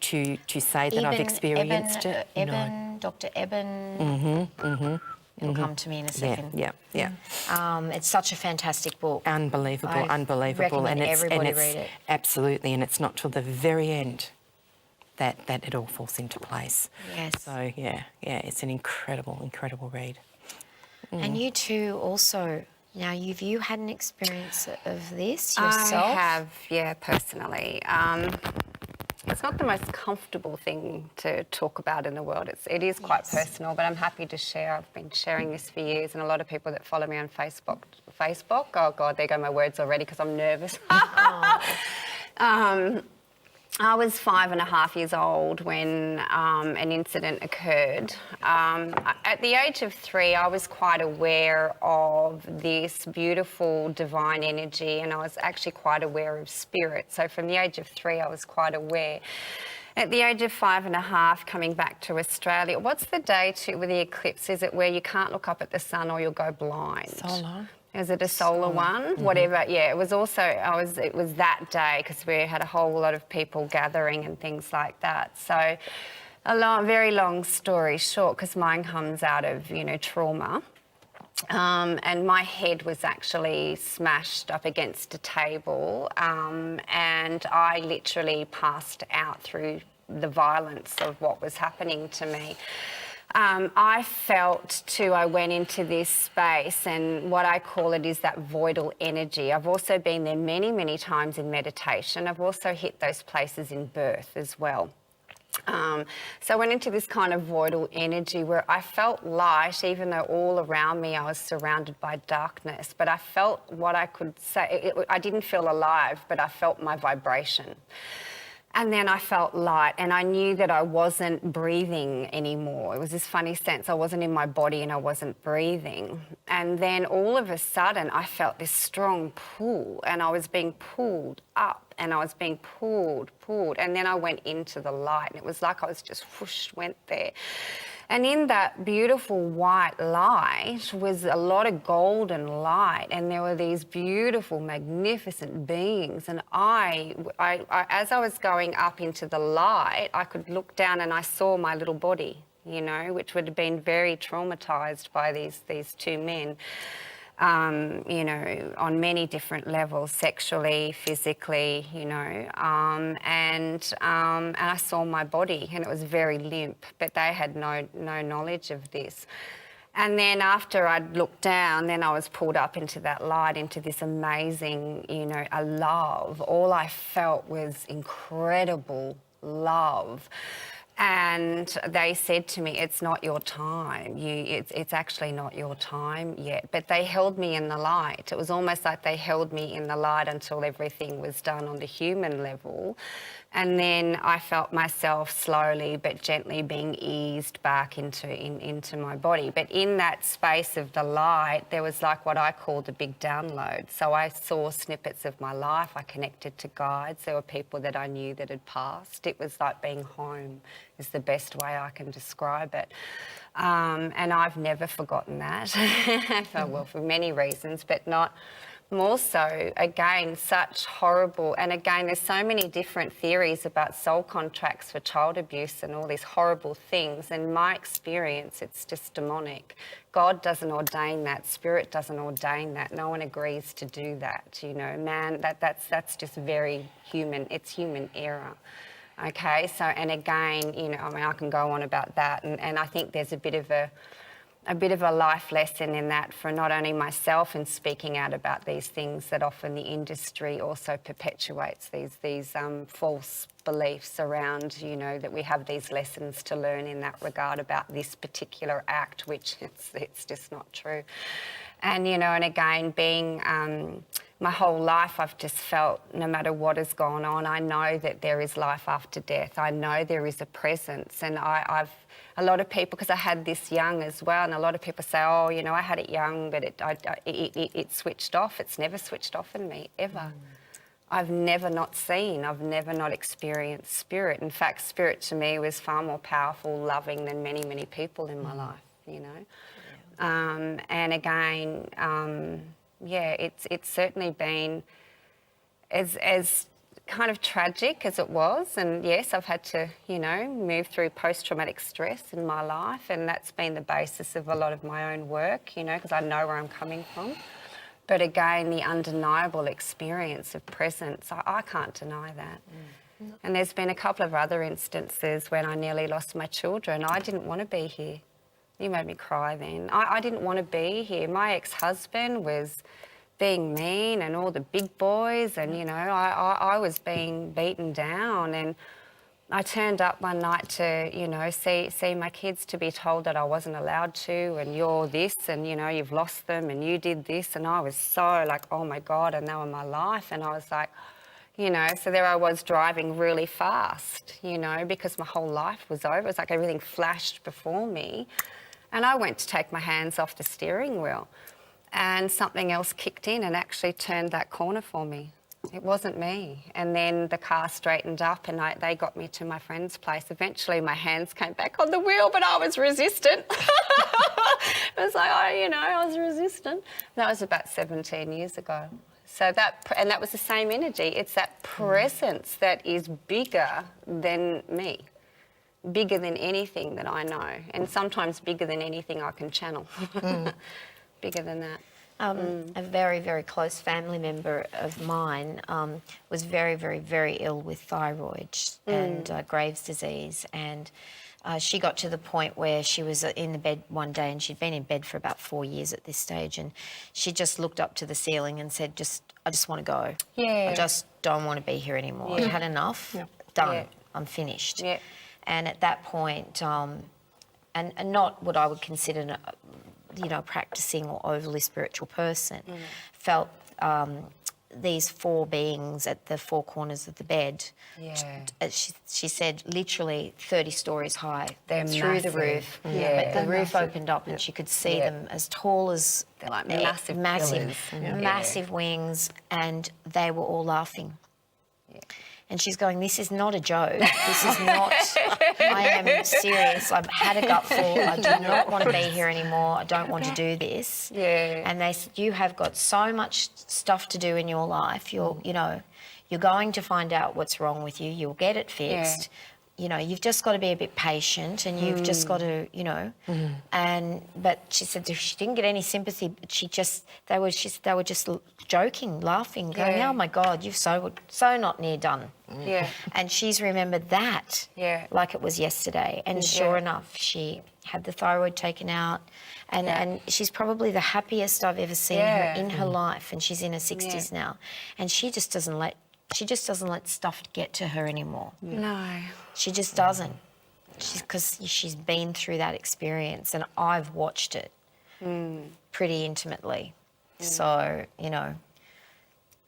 say that I've experienced it, no. Dr. Eben. It'll come to me in a second. Yeah. It's such a fantastic book. Unbelievable, I unbelievable. recommend everybody it's read it. Absolutely, and it's not till the very end that it all falls into place. Yes. So yeah, it's an incredible, incredible read. And you too also, now you had an experience of this yourself? I have, yeah, personally. it's not the most comfortable thing to talk about in the world. It is quite personal, but I'm happy to share. I've been sharing this for years, and a lot of people that follow me on Facebook, oh God, there go my words already because I'm nervous. I was 5.5 years old when an incident occurred. At the age of 3, I was quite aware of this beautiful divine energy, and I was actually quite aware of spirit. So from the age of 3, I was quite aware. At the age of 5.5, coming back to Australia, what's the day with the eclipse? Is it where you can't look up at the sun or you'll go blind? Solar. Is it a solar one? Whatever, yeah. It was also, it was that day because we had a whole lot of people gathering and things like that. So very long story short, because mine comes out of, trauma. And my head was actually smashed up against a table, and I literally passed out through the violence of what was happening to me. I felt too, I went into this space, and what I call it is that voidal energy. I've also been there many, many times in meditation. I've also hit those places in birth as well. So I went into this kind of voidal energy where I felt light, even though all around me I was surrounded by darkness. But I felt what I could say, I didn't feel alive, but I felt my vibration. And then I felt light, and I knew that I wasn't breathing anymore. It was this funny sense. I wasn't in my body and I wasn't breathing. And then all of a sudden I felt this strong pull, and I was being pulled up, and I was being pulled. And then I went into the light, and it was like I was just whoosh, went there. And in that beautiful white light was a lot of golden light, and there were these beautiful, magnificent beings. And I as I was going up into the light, I could look down and I saw my little body, which would have been very traumatized by these two men. On many different levels, sexually, physically, and I saw my body, and it was very limp, but they had no knowledge of this. And then after I'd looked down, then I was pulled up into that light, into this amazing, a love. All I felt was incredible love. And they said to me, it's not your time. It's actually not your time yet. But they held me in the light. It was almost like they held me in the light until everything was done on the human level. And then I felt myself slowly but gently being eased back into my body. But in that space of the light, there was like what I call the big download. So I saw snippets of my life. I connected to guides. There were people that I knew that had passed. It was like being home is the best way I can describe it. And I've never forgotten that. Well, for many reasons, but not more so, again, such horrible, and again, there's so many different theories about soul contracts for child abuse and all these horrible things. In my experience, it's just demonic. God doesn't ordain that. Spirit doesn't ordain that. No one agrees to do that, Man, that's just very human. It's human error. Okay, so, and again, I can go on about that, and I think there's a bit of a life lesson in that for not only myself in speaking out about these things, that often the industry also perpetuates these false beliefs around, that we have these lessons to learn in that regard about this particular act, which it's just not true. And, and again, being my whole life, I've just felt no matter what has gone on, I know that there is life after death. I know there is a presence, and I've a lot of people, because I had this young as well, and a lot of people say, oh, I had it young, but it switched off. It's never switched off in me, ever. I've never not seen, I've never not experienced spirit. In fact, spirit to me was far more powerful, loving than many, many people in my life, And again, it's certainly been as kind of tragic as it was, and yes, I've had to, move through post-traumatic stress in my life, and that's been the basis of a lot of my own work, because I know where I'm coming from. But again, the undeniable experience of presence, I can't deny that. And there's been a couple of other instances when I nearly lost my children. I didn't want to be here. You made me cry then. I didn't want to be here. My ex-husband was being mean, and all the big boys, and I was being beaten down, and I turned up one night to, you know, see my kids, to be told that I wasn't allowed to, and you're this, and, you know, you've lost them, and you did this. And I was so like, oh my God, and they were my life. And I was like, you know, so there I was driving really fast, you know, because my whole life was over. It was like everything flashed before me. And I went to take my hands off the steering wheel, and something else kicked in and actually turned that corner for me. It wasn't me. And then the car straightened up, and they got me to my friend's place. Eventually my hands came back on the wheel, but I was resistant. It was like, I was resistant. That was about 17 years ago. So that was the same energy. It's that presence that is bigger than me, bigger than anything that I know, and sometimes bigger than anything I can channel. Bigger than that. A very, very close family member of mine was very, very, very ill with thyroid and Graves' disease, and she got to the point where she was in the bed one day, and she'd been in bed for about 4 years at this stage, and she just looked up to the ceiling and said, I just want to go. Yeah. I just don't want to be here anymore. Yeah. I've had enough. Yeah. Done. Yeah. I'm finished. Yeah. And at that point, and not what I would consider practicing or overly spiritual person, felt these four beings at the four corners of the bed. Yeah. She said literally 30 stories high. They're through massive. the roof. Yeah. But the roof massive. opened up and she could see Yeah. them as tall as... They're like massive pillars. massive wings, and they were all laughing. And she's going, this is not a joke. This is not, I am serious. I've had a gutful. I do not want to be here anymore. I don't want to do this. Yeah. And they said, you have got so much stuff to do in your life. You're going to find out what's wrong with you. You'll get it fixed. You know, you've just got to be a bit patient, and you've just got to, but she said she didn't get any sympathy. But they were just joking, laughing, going, Yeah. "Oh my God, you've so not near done." Yeah. And she's remembered that like it was yesterday. And sure enough, she had the thyroid taken out, and she's probably the happiest I've ever seen her in her life. And she's in her 60s now, and she just doesn't let stuff get to her anymore. No. She just doesn't. Because she's been through that experience, and I've watched it pretty intimately. So,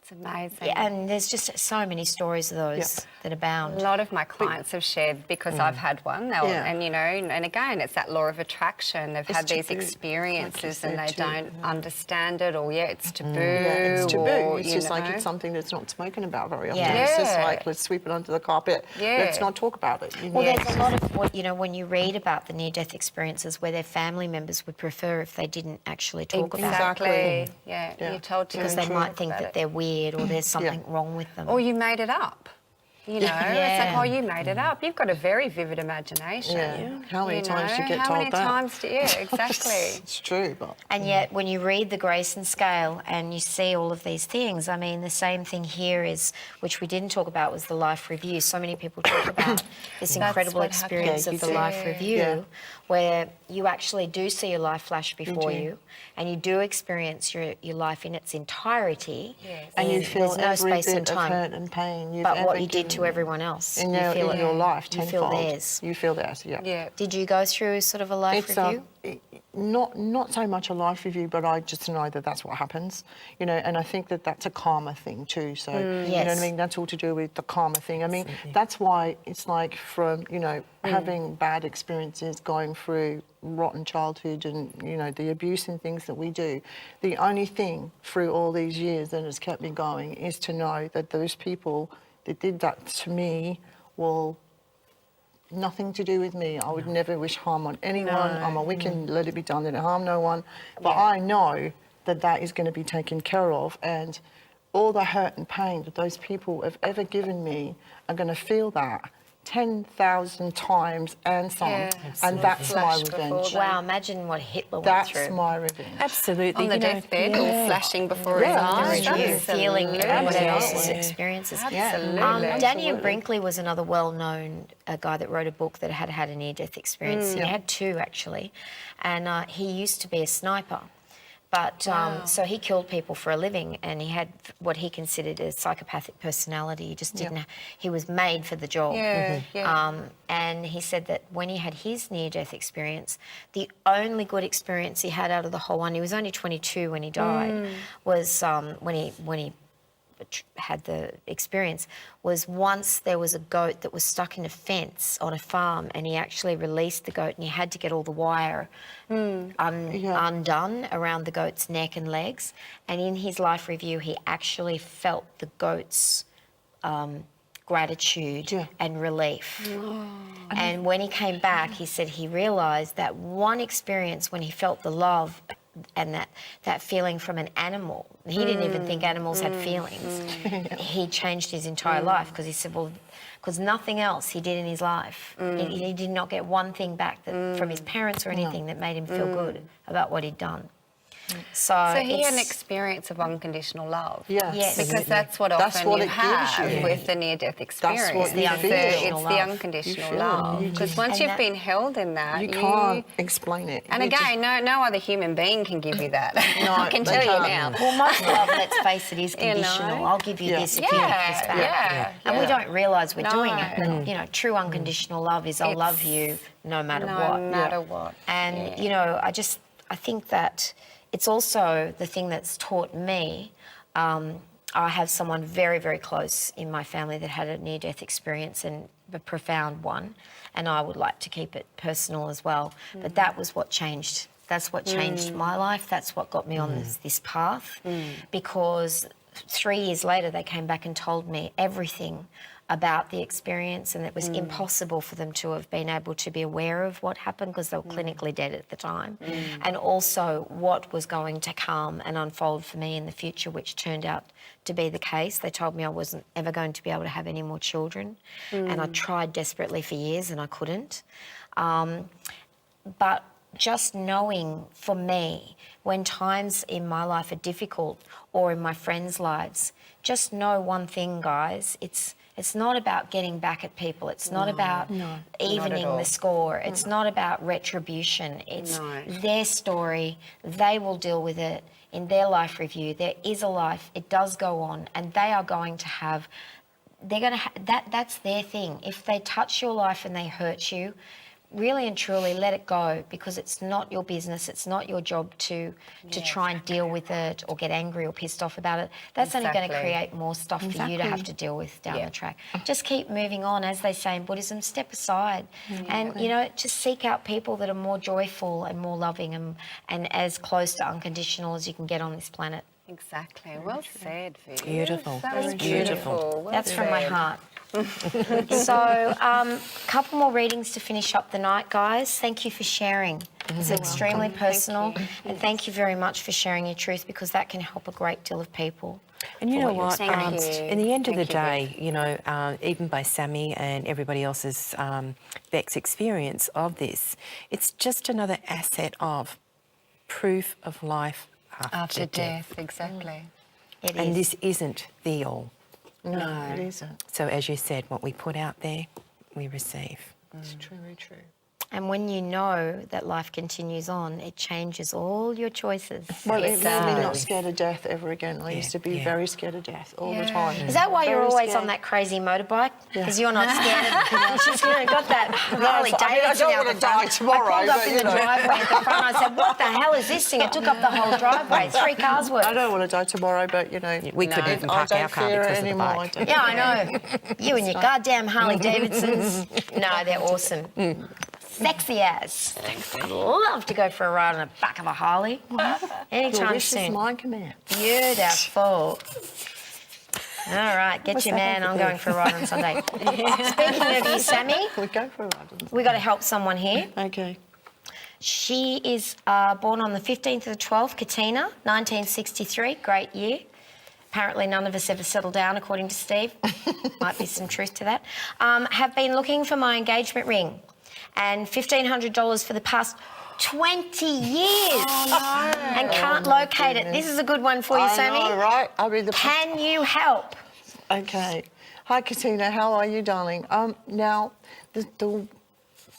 It's amazing. yeah, and there's just so many stories of those that abound. A lot of my clients have shared, because I've had one, and again, it's that law of attraction. They've had these taboo, experiences, like you and they said, don't understand it, or it's taboo. It's taboo. Or, It's just like it's something that's not spoken about very often. Yeah. It's just Yeah. like, let's sweep it under the carpet. Yeah. Let's not talk about it. Well, there's a lot of what, when you read about the near-death experiences where their family members would prefer if they didn't actually talk about it. Exactly. Yeah. Yeah. You're told to Because don't they talk might think about that it. they're weird, or there's something wrong with them. Or you made it up. It's like, oh, you made it up. You've got a very vivid imagination. Yeah. How many times do you get How told many that? times exactly. It's true, but... And yet, when you read the Grace and Scale and you see all of these things, I mean, the same thing here is, which we didn't talk about, was the life review. So many people talk about this incredible what experience happens. of the life review, Yeah. where you actually do see your life flash before you, and you do experience your life in its entirety. Yes. And you feel there's no every space bit and time. of hurt and pain you've But ever what you did to given everyone else, in you your, feel in it. your life You feel tenfold. theirs. You feel theirs, yeah. Yeah. Did you go through sort of a life It's review? not so much a life review, but I just know that that's what happens, and I think that that's a karma thing too. So you know what Yes. I mean. That's all to do with the karma thing. I mean, that's why it's like from having bad experiences, going through rotten childhood, and the abuse and things that we do. The only thing through all these years that has kept me going is to know that those people that did that to me will. Nothing to do with me. I would never wish harm on anyone. I'm a Wiccan, let it be done, let it harm no one. But I know that that is going to be taken care of, and all the hurt and pain that those people have ever given me are going to feel that 10,000 times and some. Yeah. And that's my Flash before revenge. them. Wow, imagine what Hitler went That's through. my revenge. Absolutely. On the deathbed, all flashing before his eyes. You Absolutely. feeling everyone else's Absolutely. experiences. Absolutely. Daniel Brinkley was another well-known guy that wrote a book that had a near-death experience. He had two, actually. And he used to be a sniper. But so he killed people for a living, and he had what he considered a psychopathic personality. He just didn't. He was made for the job. And he said that when he had his near-death experience, the only good experience he had out of the whole one, he was only 22 when he died, was when he had the experience, was once there was a goat that was stuck in a fence on a farm, and he actually released the goat, and he had to get all the wire undone around the goat's neck and legs. And in his life review, he actually felt the goat's gratitude and relief. And when he came back, he said he realised that one experience when he felt the love and that feeling from an animal. He didn't even think animals had feelings. He changed his entire life, because he said, well, because nothing else he did in his life. He did not get one thing back from his parents or anything that made him feel good about what he'd done. So he had an experience of unconditional love. Yes. Because that's what often you have with the near-death experience. That's what you feel. It's the unconditional love. Because once you've been held in that, you can't explain it. And again, no other human being can give you that. I can tell you now. Well, most love, let's face it, is conditional. I'll give you this if you give this back. And we don't realise we're doing it. But, you know, true unconditional love is I'll love you no matter what. No matter what. And, you know, I think that it's also the thing that's taught me. I have someone very, very close in my family that had a near-death experience, and a profound one, and I would like to keep it personal as well. But that was what changed. That's what changed my life. That's what got me on this path, because 3 years later they came back and told me everything about the experience, and it was impossible for them to have been able to be aware of what happened, because they were clinically dead at the time, and also what was going to come and unfold for me in the future, which turned out to be the case. They told me I wasn't ever going to be able to have any more children, and I tried desperately for years and I couldn't. But just knowing, for me, when times in my life are difficult or in my friends' lives, just know one thing, guys. It's not about getting back at people. It's not about evening the score. It's not about retribution. It's their story. They will deal with it in their life review. There is a life. It does go on, and they are going to have. That's their thing. If they touch your life and they hurt you, really and truly let it go, because it's not your business. It's not your job to try and deal with it or get angry or pissed off about it. That's only going to create more stuff for you to have to deal with down the track. Just keep moving on. As they say in Buddhism, step aside and, you know, just seek out people that are more joyful and more loving and as close to unconditional as you can get on this planet. Exactly. Well said, Viv. Beautiful. That was Beautiful. Well That's from my said. heart. So, a couple more readings to finish up the night, guys. Thank you for sharing. It's extremely personal, and thank you very much for sharing your truth, because that can help a great deal of people. And you know what? Thank you. In the end of the Thank you, day, you know, even by Sammy and everybody else's Beck's experience of this, it's just another asset of proof of life after death. Exactly. It is. And this isn't the all. No, it isn't. So as you said, what we put out there, we receive. It's truly true. And when you know that life continues on, it changes all your choices. Well, it made me not does. scared of death ever again. I used to be very scared of death all the time. Is that why you're Very always scared. on that crazy motorbike? Because you're not scared of She's got that Harley I mean, I Davidson don't out want the to front. die tomorrow, I pulled up but, in you the know. driveway at the front. I said, what the hell is this thing? It took up the whole driveway. 3 cars worth. I don't want to die tomorrow, but, you know... We couldn't even I park don't our car fear it because of the anymore. bike. I don't Yeah, I know. You and your goddamn Harley Davidsons. No, they're awesome. Sexy as. I'd love to go for a ride on the back of a Harley. Your Anytime wish is soon. my command. Beautiful. All right, get your man. I'm going for a ride on Sunday. Speaking of you, Sammy, We go for a ride. we got to help someone here. Okay. She is born on the 15th of the 12th, Katina, 1963. Great year. Apparently none of us ever settled down, according to Steve. Might be some truth to that. Have been looking for my engagement ring and $1,500 for the past 20 years and can't locate it. This is a good one for you, Sammy. I know, right? I mean, Can you help? Okay. Hi, Katina. How are you, darling? Now, the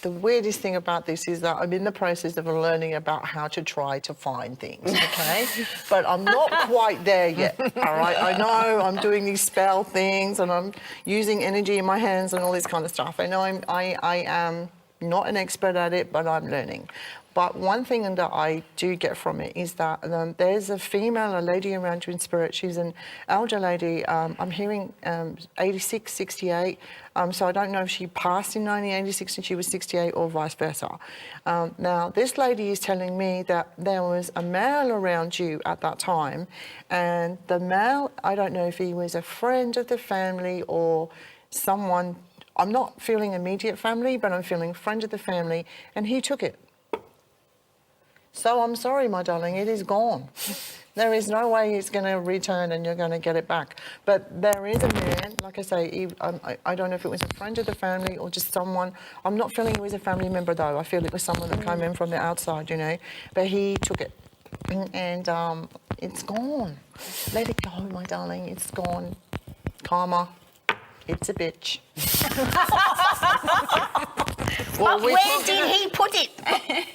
the weirdest thing about this is that I'm in the process of learning about how to try to find things, okay? But I'm not quite there yet, all right? I know I'm doing these spell things and I'm using energy in my hands and all this kind of stuff. I know I am not an expert at it, but I'm learning. But one thing that I do get from it is that there's a lady around you in spirit. She's an elder lady. I'm hearing 86, 68. So I don't know if she passed in 1986 and she was 68 or vice versa. Now, this lady is telling me that there was a male around you at that time. And the male, I don't know if he was a friend of the family or someone. I'm not feeling immediate family, but I'm feeling friend of the family. And he took it. So I'm sorry, my darling, it is gone. There is no way it's going to return and you're going to get it back. But there is a man, like I say, I don't know if it was a friend of the family or just someone. I'm not feeling it was a family member, though. I feel it was someone that came in from the outside, you know. But he took it. And it's gone. Let it go, my darling. It's gone. Karma. It's a bitch. But where did he put it?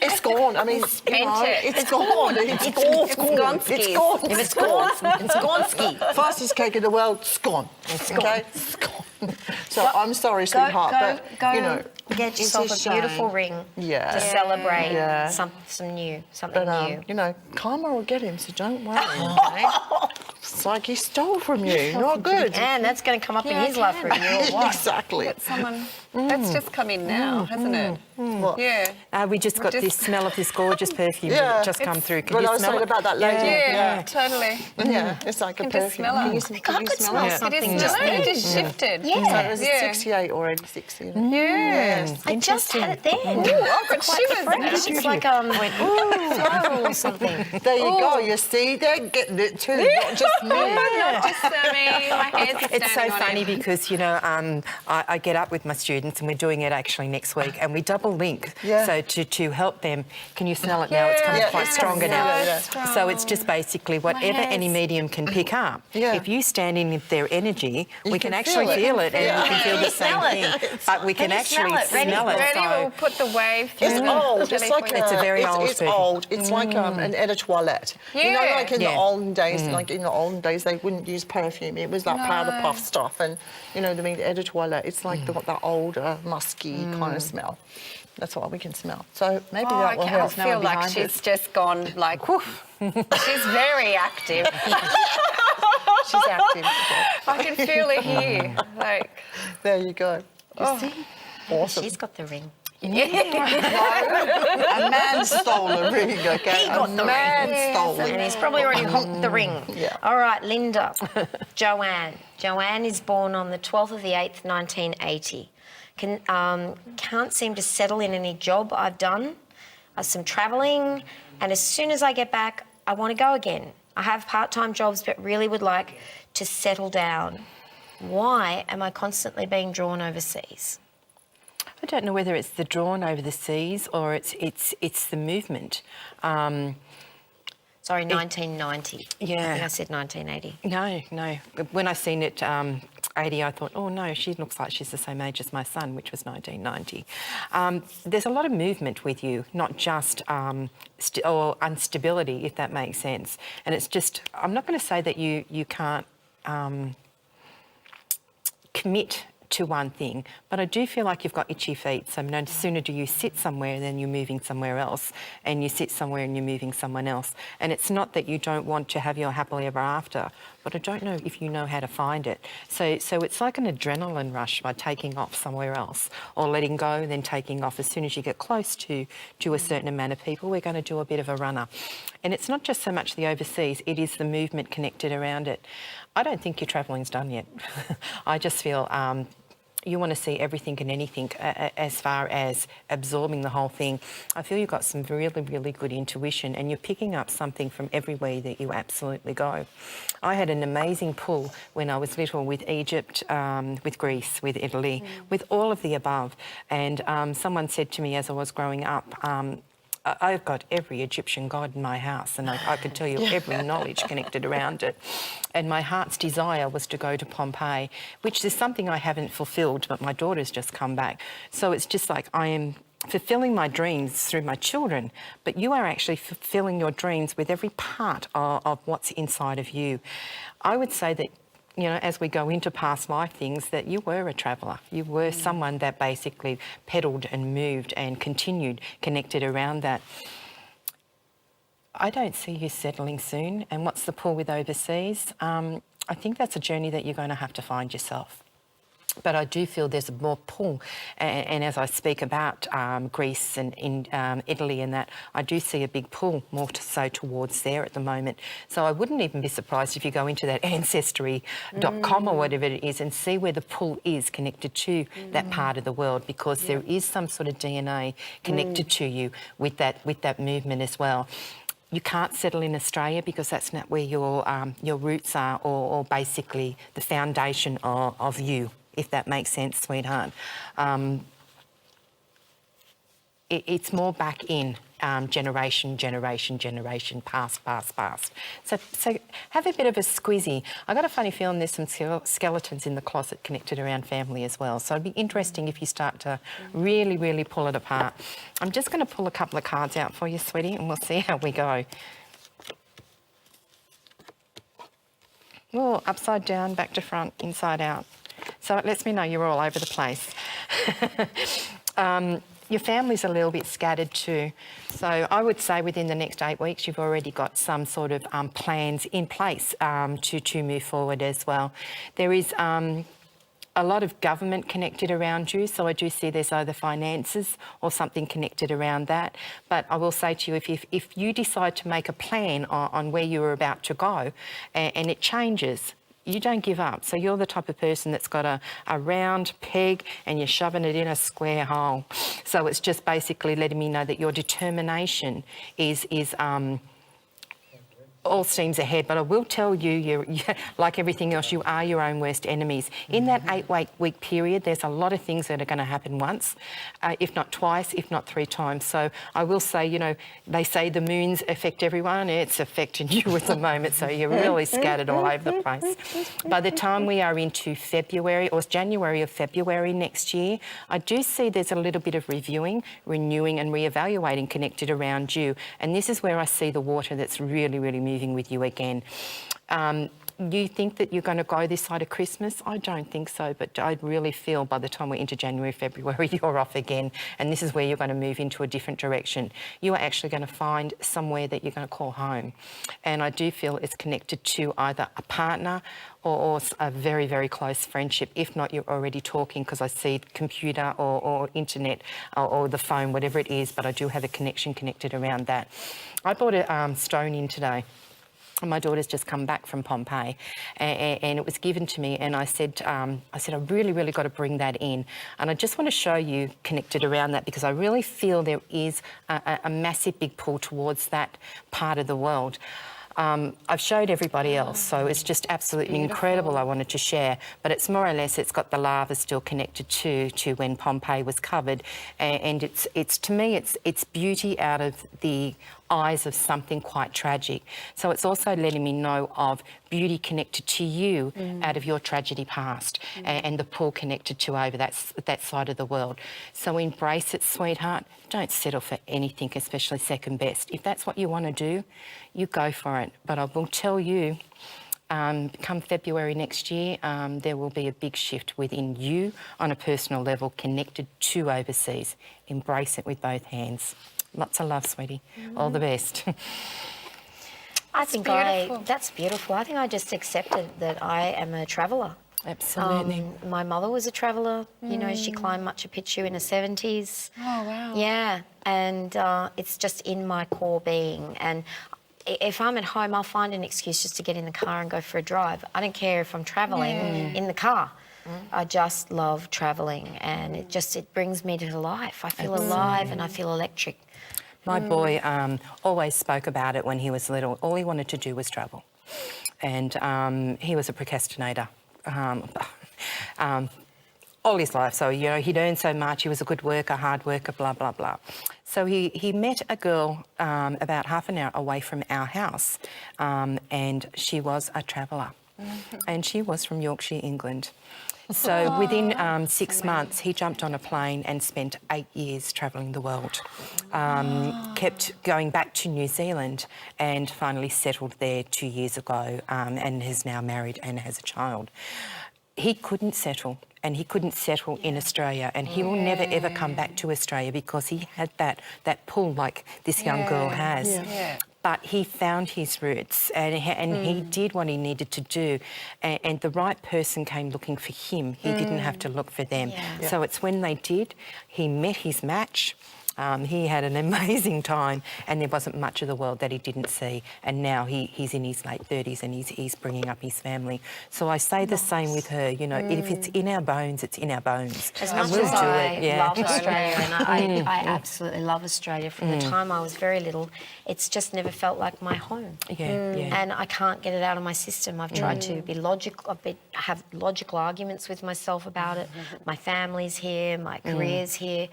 It's gone. I mean, it's gone. It's gone. It's gone. It's gone. If it's gone, it's gone ski. Fastest cake in the world, it's gone. It's okay? It's gone. So I'm sorry, sweetheart, but you know, get yourself it's a a beautiful shame. ring Yeah. to celebrate Yeah. something new. But you know, karma will get him, so don't worry. Okay? It's like he stole from you. Not good. And that's going to come up in his life review or what? Exactly. Get someone. That's just come in now, hasn't it? What? Yeah. We just got this smell of this gorgeous perfume Yeah. that just come through. Can What you I was smell saying it? about that lady. Yeah, totally. Yeah, it's like a Can just perfume. smell it. Can you I could smell it? It something is just no, it then. just shifted. So Yeah. is it Yeah. 68 or 86? You know? Yes. I just had it then. I've got shivers now. It's like went floral or something. There you go. You see, they're getting it too, not just me. Not just me. My hands are It's so standing on funny it. because, you know, I get up with my students and we're doing it actually next week and we double link. Yeah. So to help them, can you smell it now? It's coming Yeah, quite it's stronger coming now. strong. So it's just basically whatever any medium can pick up. Yeah. If you stand in with their energy, we can can actually feel it. feel it and we can feel the same thing. But we can you actually smell it? Ready? smell it. Ready? So We'll put the wave through It's the old. It's jelly like for you. It's a very old It's perfume. old. It's like an eau de toilette. You know, Yeah. like in the Yeah. olden days, they wouldn't use perfume. It was like powder puff stuff, and you know, the eau de toilette. It's like the older, musky kind of smell. That's what we can smell. So maybe that will I help. feel like she's just gone like, whew. She's very active. She's active. I can feel it here. Like, There you go. You see? Awesome. She's got the ring. A man stole a ring, okay? He got the ring. Man stole And it. he's probably already hooked the ring. Yeah. All right, Linda. Joanne. Joanne is born on the 12th of the 8th, 1980. Can't seem to settle in any job I've done. Some travelling. And as soon as I get back, I want to go again. I have part-time jobs, but really would like to settle down. Why am I constantly being drawn overseas? I don't know whether it's the drawn over the seas or it's the movement. Sorry, 1990. Yeah. I think I said 1980. No. When I seen it 80, I thought, oh no, she looks like she's the same age as my son, which was 1990. There's a lot of movement with you, not just or instability, if that makes sense. And it's just, I'm not going to say that you can't commit to one thing, but I do feel like you've got itchy feet. So no sooner do you sit somewhere than you're moving somewhere else, and you sit somewhere and you're moving someone else. And it's not that you don't want to have your happily ever after, but I don't know if you know how to find it. So it's like an adrenaline rush by taking off somewhere else, or letting go, then taking off. As soon as you get close to a certain amount of people, we're going to do a bit of a runner. And it's not just so much the overseas, it is the movement connected around it. I don't think your travelling's done yet. I just feel you want to see everything and anything as far as absorbing the whole thing. I feel you've got some really, really good intuition and you're picking up something from everywhere that you absolutely go. I had an amazing pull when I was little with Egypt, with Greece, with Italy, with all of the above. And someone said to me as I was growing up, I've got every Egyptian god in my house, and I could tell you every knowledge connected around it. And my heart's desire was to go to Pompeii, which is something I haven't fulfilled, but my daughter's just come back. So it's just like I am fulfilling my dreams through my children, but you are actually fulfilling your dreams with every part of what's inside of you. I would say that, you know, as we go into past life things, that you were a traveller. You were someone that basically pedalled and moved and continued connected around that. I don't see you settling soon. And what's the pull with overseas? I think that's a journey that you're going to have to find yourself. But I do feel there's more pull, and as I speak about Greece and in Italy and that, I do see a big pull more so towards there at the moment. So I wouldn't even be surprised if you go into that ancestry.com or whatever it is and see where the pull is connected to that part of the world, because there is some sort of DNA connected to you with that movement as well. You can't settle in Australia because that's not where your roots are, or basically the foundation of you, if that makes sense, sweetheart. It's more back in generation, past. So have a bit of a squeezy. I got a funny feeling there's some skeletons in the closet connected around family as well. So it'd be interesting if you start to really, really pull it apart. I'm just going to pull a couple of cards out for you, sweetie, and we'll see how we go. Oh, upside down, back to front, inside out. So it lets me know you're all over the place. Your family's a little bit scattered too. So I would say within the next 8 weeks, you've already got some sort of plans in place to move forward as well. There is a lot of government connected around you. So I do see there's either finances or something connected around that. But I will say to you, if you decide to make a plan on where you are about to go and it changes, you don't give up. So you're the type of person that's got a round peg and you're shoving it in a square hole. So it's just basically letting me know that your determination is all steams ahead. But I will tell you, you're, like everything else, you are your own worst enemies. In that 8-week period, there's a lot of things that are going to happen once, if not twice, if not 3 times. So I will say, you know, they say the moons affect everyone. It's affecting you at the moment, so you're really scattered all over the place. By the time we are into February or January or February next year, I do see there's a little bit of reviewing, renewing and reevaluating connected around you. And this is where I see the water that's really, really moving with you again. You think that you're going to go this side of Christmas? I don't think so, but I really feel by the time we're into January, February, you're off again, and this is where you're going to move into a different direction. You are actually going to find somewhere that you're going to call home, and I do feel it's connected to either a partner or a very, very close friendship. If not, you're already talking, because I see computer or internet or the phone, whatever it is, but I do have a connection connected around that. I bought a stone in today. My daughter's just come back from Pompeii, and it was given to me, and I said, I really, really got to bring that in. And I just want to show you connected around that, because I really feel there is a massive big pull towards that part of the world. I've showed everybody else, so it's just absolutely incredible. I wanted to share, but it's more or less, it's got the lava still connected to when Pompeii was covered, and it's to me, it's beauty out of the eyes of something quite tragic. So it's also letting me know of beauty connected to you out of your tragedy past, and the pull connected to over that side of the world. So embrace it, sweetheart. Don't settle for anything, especially second best. If that's what you want to do, you go for it. But I will tell you, come February next year, there will be a big shift within you on a personal level connected to overseas. Embrace it with both hands. Lots of love, sweetie. All the best. That's beautiful. I think I just accepted that I am a traveller. Absolutely. My mother was a traveller. You know, she climbed Machu Picchu in her 70s. Oh, wow. Yeah, and it's just in my core being. And if I'm at home, I'll find an excuse just to get in the car and go for a drive. I don't care if I'm travelling in the car. I just love travelling, and it brings me to life. I feel alive and I feel electric. My boy always spoke about it when he was little. All he wanted to do was travel. And he was a procrastinator. all his life. So, you know, he'd earned so much, he was a good worker, hard worker, blah, blah, blah. So he met a girl about half an hour away from our house, and she was a traveller. And she was from Yorkshire, England. So within 6 months, he jumped on a plane and spent 8 years travelling the world. Kept going back to New Zealand and finally settled there 2 years ago, and is now married and has a child. He couldn't settle, and he couldn't settle in Australia, and he will never ever come back to Australia because he had that pull like this young girl has. Yeah. But he found his roots, and he did what he needed to do, and the right person came looking for him. He didn't have to look for them. Yeah. So it's when they did, he met his match. He had an amazing time, and there wasn't much of the world that he didn't see. And now he's in his late 30s, and he's bringing up his family. So I say the same with her. You know, if it's in our bones, it's in our bones. As And much we'll as do I it. Yeah. love Australia, and I absolutely love Australia, from the time I was very little, it's just never felt like my home. Yeah, yeah. And I can't get it out of my system. I've tried to be logical, have logical arguments with myself about it. My family's here, my career's here.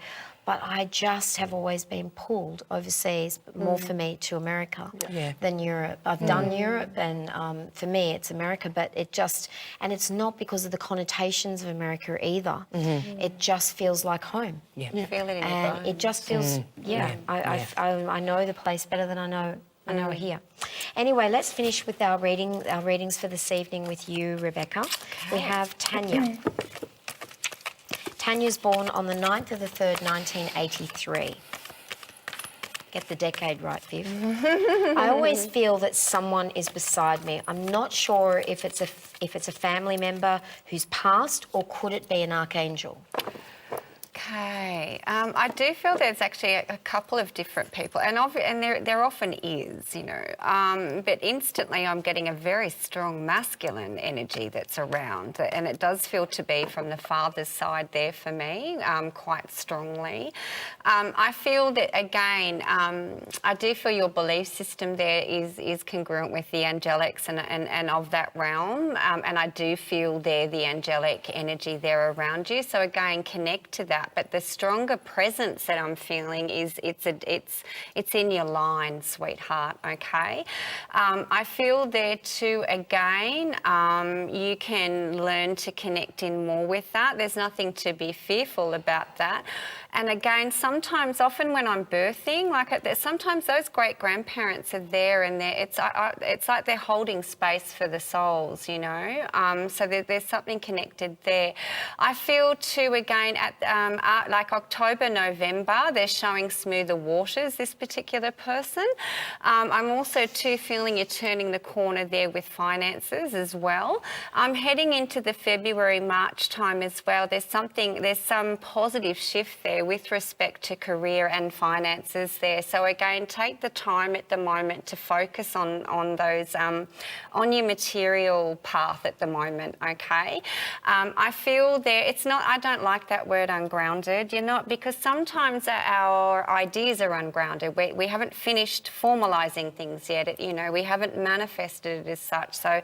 But I just have always been pulled overseas, but more for me to America than Europe. I've done Europe, and for me it's America, but it just, and it's not because of the connotations of America either. It just feels like home. Yeah. You feel it in your And bones. it just feels, I know the place better than I know it here. Anyway, let's finish with our readings for this evening with you, Rebekah. We have Tanya. Tanya's born on the 9th of the 3rd, 1983. Get the decade right, Viv. I always feel that someone is beside me. I'm not sure if it's a family member who's passed, or could it be an archangel? Okay, I do feel there's actually a couple of different people, and there often is, you know, but instantly I'm getting a very strong masculine energy that's around, and it does feel to be from the father's side there for me, quite strongly. I feel that, again, I do feel your belief system there is congruent with the angelics and of that realm, and I do feel there the angelic energy there around you, so again, connect to that. But the stronger presence that I'm feeling is it's in your line, sweetheart, okay? I feel there too, again, you can learn to connect in more with that. There's nothing to be fearful about that. And again, sometimes, often when I'm birthing, sometimes those great-grandparents are there, and it's like they're holding space for the souls, you know? So there's something connected there. I feel too, again, at like October, November, they're showing smoother waters, this particular person. I'm also too feeling you're turning the corner there with finances as well. I'm heading into the February, March time as well. There's some positive shift there with respect to career and finances there. So again, take the time at the moment to focus on those, on your material path at the moment, okay? I feel there, I don't like that word ungrounded, you're not, because sometimes our ideas are ungrounded. We haven't finished formalising things yet, you know, we haven't manifested it as such. So,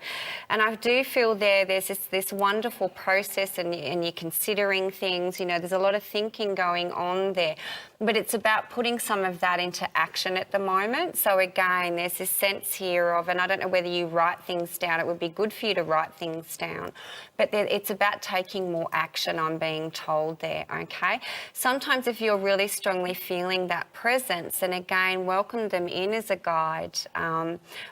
and I do feel there's this wonderful process, and you're considering things, you know, there's a lot of thinking going on there, but it's about putting some of that into action at the moment. So again, there's this sense here of, and I don't know whether you write things down, it would be good for you to write things down, but it's about taking more action, I'm being told there, okay? Sometimes if you're really strongly feeling that presence, and again, welcome them in as a guide,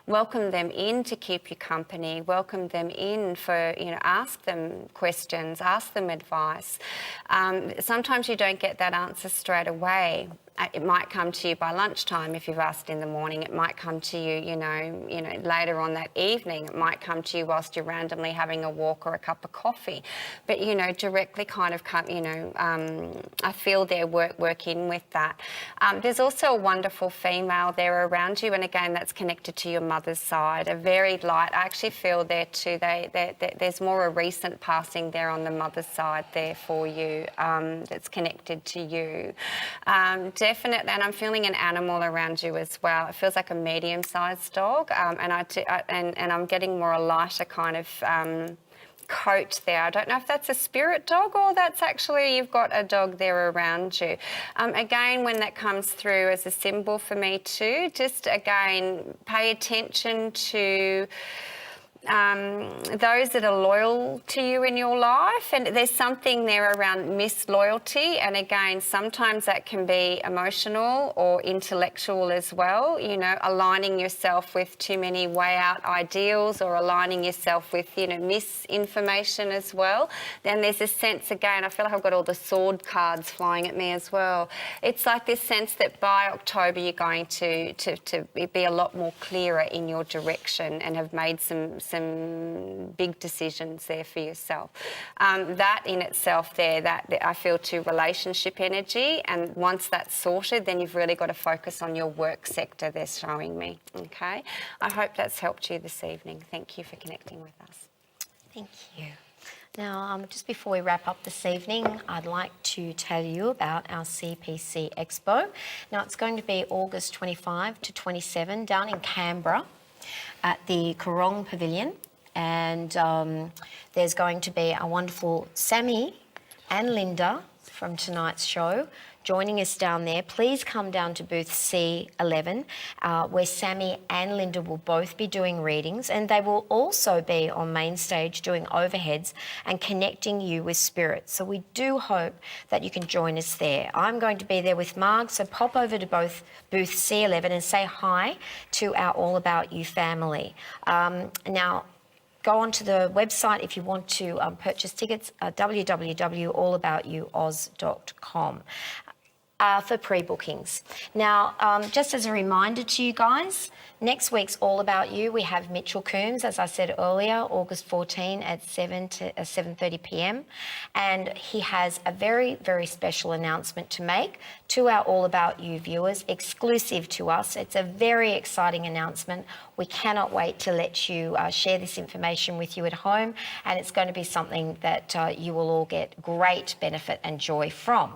welcome them in to keep you company, welcome them in for, you know, ask them questions, ask them advice. Sometimes you don't get that answer straight away. It might come to you by lunchtime if you've asked in the morning. It might come to you, you know, later on that evening. It might come to you whilst you're randomly having a walk or a cup of coffee. But, you know, directly kind of come, you know, I feel their work in with that. There's also a wonderful female there around you, and again, that's connected to your mother's side. A very light. I actually feel there too. There's more a recent passing there on the mother's side there for you. That's connected to you. Definitely, and I'm feeling an animal around you as well. It feels like a medium-sized dog, and I'm getting more a lighter kind of coat there. I don't know if that's a spirit dog or that's actually you've got a dog there around you. Again, when that comes through as a symbol for me too, just again, pay attention to those that are loyal to you in your life, and there's something there around misloyalty, and again sometimes that can be emotional or intellectual as well, you know, aligning yourself with too many way out ideals or aligning yourself with, you know, misinformation as well. Then there's a sense, again, I feel like I've got all the sword cards flying at me as well. It's like this sense that by October you're going to be a lot more clearer in your direction and have made some big decisions there for yourself. That in itself there, that I feel to relationship energy, and once that's sorted, then you've really got to focus on your work sector, they're showing me, okay? I hope that's helped you this evening. Thank you for connecting with us. Thank you. Now, just before we wrap up this evening, I'd like to tell you about our CPC Expo. Now, it's going to be August 25 to 27 down in Canberra at the Korong Pavilion, and there's going to be a wonderful Sammy and Linda from tonight's show joining us down there. Please come down to booth C11, where Sammy and Linda will both be doing readings, and they will also be on main stage doing overheads and connecting you with spirits. So we do hope that you can join us there. I'm going to be there with Marg, so pop over to both booth C11 and say hi to our All About You family. Now, go onto the website if you want to purchase tickets, www.allaboutyouoz.com. For pre-bookings. Now, just as a reminder to you guys, next week's All About You, we have Mitchell Coombs, as I said earlier, August 14 at 7:30 p.m. And he has a very, very special announcement to make to our All About You viewers, exclusive to us. It's a very exciting announcement. We cannot wait to let you share this information with you at home, and it's going to be something that you will all get great benefit and joy from.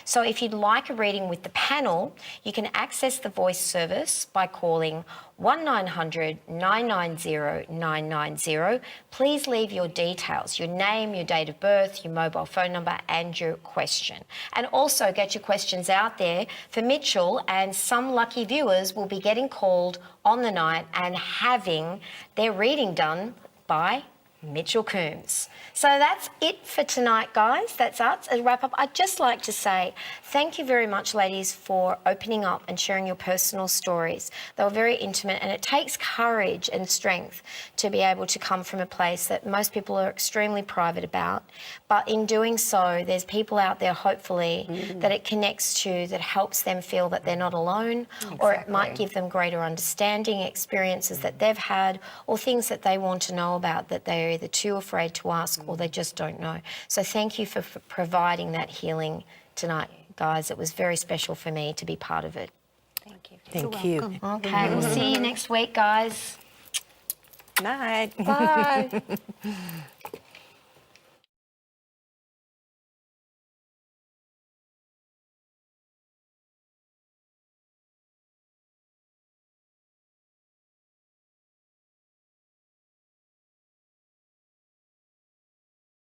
So if you'd like a reading with the panel, you can access the voice service by calling 1900 990 990. Please leave your details, your name, your date of birth, your mobile phone number and your question. And also get your questions out there for Mitchell, and some lucky viewers will be getting called on the night and having their reading done by Mitchell Coombs. So that's it for tonight, guys. That's us. As a wrap up, I'd just like to say thank you very much, ladies, for opening up and sharing your personal stories. They were very intimate, and it takes courage and strength to be able to come from a place that most people are extremely private about. But in doing so, there's people out there, hopefully, that it connects to, that helps them feel that they're not alone, or it might give them greater understanding, experiences that they've had, or things that they want to know about that they're either too afraid to ask or they just don't know. So thank you for providing that healing tonight, guys. It was very special for me to be part of it. Thank you. Thank you. Okay, we'll see you next week, guys. Night. Bye.